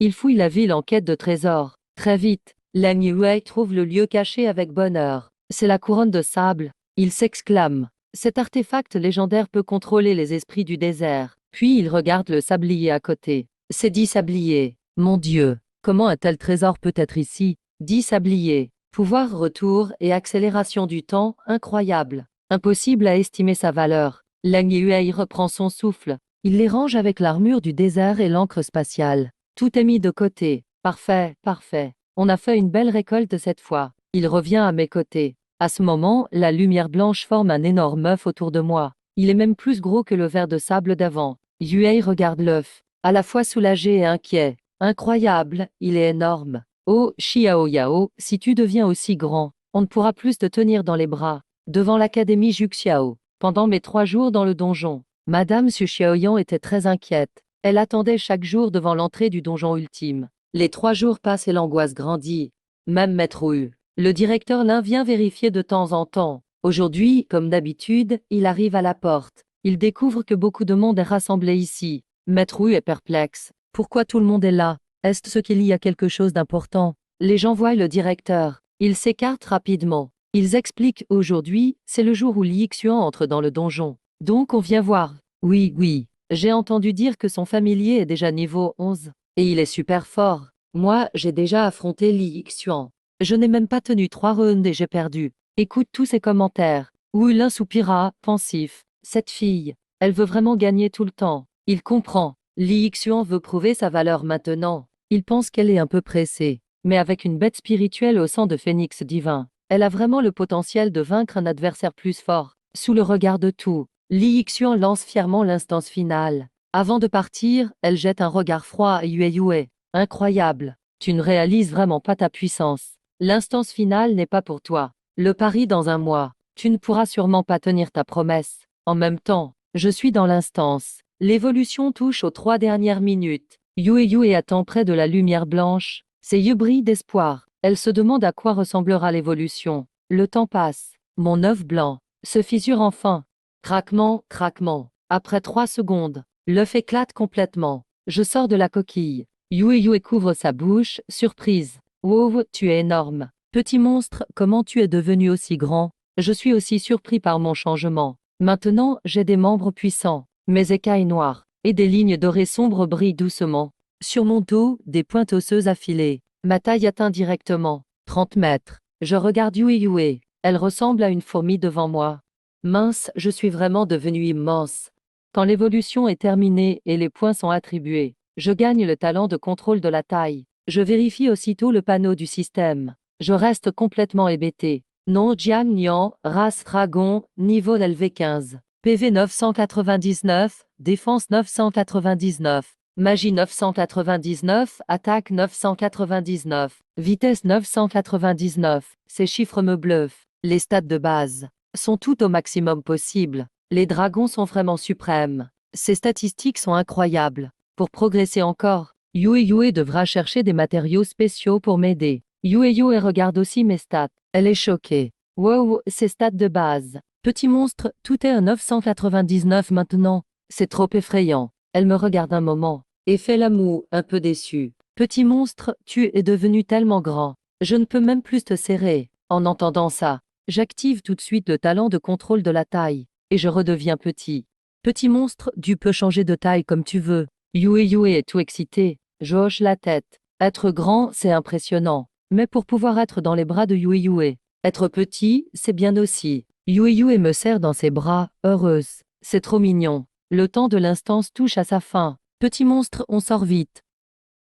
Speaker 1: Il fouille la ville en quête de trésors. Très vite, Lang Yuei trouve le lieu caché avec bonheur. C'est la couronne de sable. Il s'exclame. Cet artefact légendaire peut contrôler les esprits du désert. Puis il regarde le sablier à côté. C'est 10 sabliers. Mon Dieu, comment un tel trésor peut être ici? 10 sabliers. Pouvoir retour et accélération du temps, incroyable. Impossible à estimer sa valeur. Lang Yuei reprend son souffle. Il les range avec l'armure du désert et l'encre spatiale. Tout est mis de côté. Parfait, parfait. On a fait une belle récolte cette fois. Il revient à mes côtés. À ce moment, la lumière blanche forme un énorme œuf autour de moi. Il est même plus gros que le ver de sable d'avant. Yuei regarde l'œuf, à la fois soulagé et inquiet. Incroyable, il est énorme. Oh, Xiao Yao, si tu deviens aussi grand, on ne pourra plus te tenir dans les bras. Devant l'académie Juxiao, pendant mes 3 jours dans le donjon, Madame Su Xiaoyan était très inquiète. Elle attendait chaque jour devant l'entrée du donjon ultime. Les 3 jours passent et l'angoisse grandit. Même Maître Wu, le directeur Lin vient vérifier de temps en temps. Aujourd'hui, comme d'habitude, il arrive à la porte. Il découvre que beaucoup de monde est rassemblé ici. Maître Wu est perplexe. Pourquoi tout le monde est là? Est-ce qu'il y a quelque chose d'important? Les gens voient le directeur. Ils s'écartent rapidement. Ils expliquent aujourd'hui, c'est le jour où Li Xuan entre dans le donjon. Donc on vient voir. Oui, oui. J'ai entendu dire que son familier est déjà niveau 11. Et il est super fort. Moi, j'ai déjà affronté Li Xuan. Je n'ai même pas tenu 3 rounds et j'ai perdu. Écoute tous ces commentaires. Wu Lin soupira, pensif. Cette fille, elle veut vraiment gagner tout le temps. Il comprend. Li Xuan veut prouver sa valeur maintenant. Il pense qu'elle est un peu pressée. Mais avec une bête spirituelle au sang de phénix divin, elle a vraiment le potentiel de vaincre un adversaire plus fort. Sous le regard de tout, Li Xuan lance fièrement l'instance finale. Avant de partir, elle jette un regard froid à Yue Yue. Incroyable. Tu ne réalises vraiment pas ta puissance. L'instance finale n'est pas pour toi. Le pari dans un mois. Tu ne pourras sûrement pas tenir ta promesse. En même temps, je suis dans l'instance. L'évolution touche aux 3 dernières minutes. Yue Yue attend près de la lumière blanche. Ses yeux brillent d'espoir. Elle se demande à quoi ressemblera l'évolution. Le temps passe. Mon œuf blanc se fissure enfin. Craquement, craquement. Après 3 secondes, l'œuf éclate complètement. Je sors de la coquille. Yue Yue couvre sa bouche, surprise. Wow, tu es énorme. Petit monstre, comment tu es devenu aussi grand? Je suis aussi surpris par mon changement. Maintenant, j'ai des membres puissants. Mes écailles noires et des lignes dorées sombres brillent doucement. Sur mon dos, des pointes osseuses affilées. Ma taille atteint directement 30 mètres. Je regarde Yue Yue. Elle ressemble à une fourmi devant moi. Mince, je suis vraiment devenue immense. Quand l'évolution est terminée et les points sont attribués, je gagne le talent de contrôle de la taille. Je vérifie aussitôt le panneau du système. Je reste complètement hébété. Nom Jiang Nian, race dragon, niveau LV15. PV 999, défense 999, magie 999, attaque 999, vitesse 999. Ces chiffres me bluffent. Les stats de base sont tout au maximum possible. Les dragons sont vraiment suprêmes. Ces statistiques sont incroyables. Pour progresser encore, Yue Yue devra chercher des matériaux spéciaux pour m'aider. Yue Yue regarde aussi mes stats. Elle est choquée. Wow, ces stats de base. Petit monstre, tout est à 999 maintenant. C'est trop effrayant. Elle me regarde un moment et fait la moue, un peu déçue. Petit monstre, tu es devenu tellement grand. Je ne peux même plus te serrer. En entendant ça, j'active tout de suite le talent de contrôle de la taille et je redeviens petit. Petit monstre, tu peux changer de taille comme tu veux. Yue Yue est tout excité. Je hoche la tête. Être grand, c'est impressionnant. Mais pour pouvoir être dans les bras de Yue Yue, être petit, c'est bien aussi. Yue Yue me serre dans ses bras, heureuse. C'est trop mignon. Le temps de l'instance touche à sa fin. Petit monstre, on sort vite.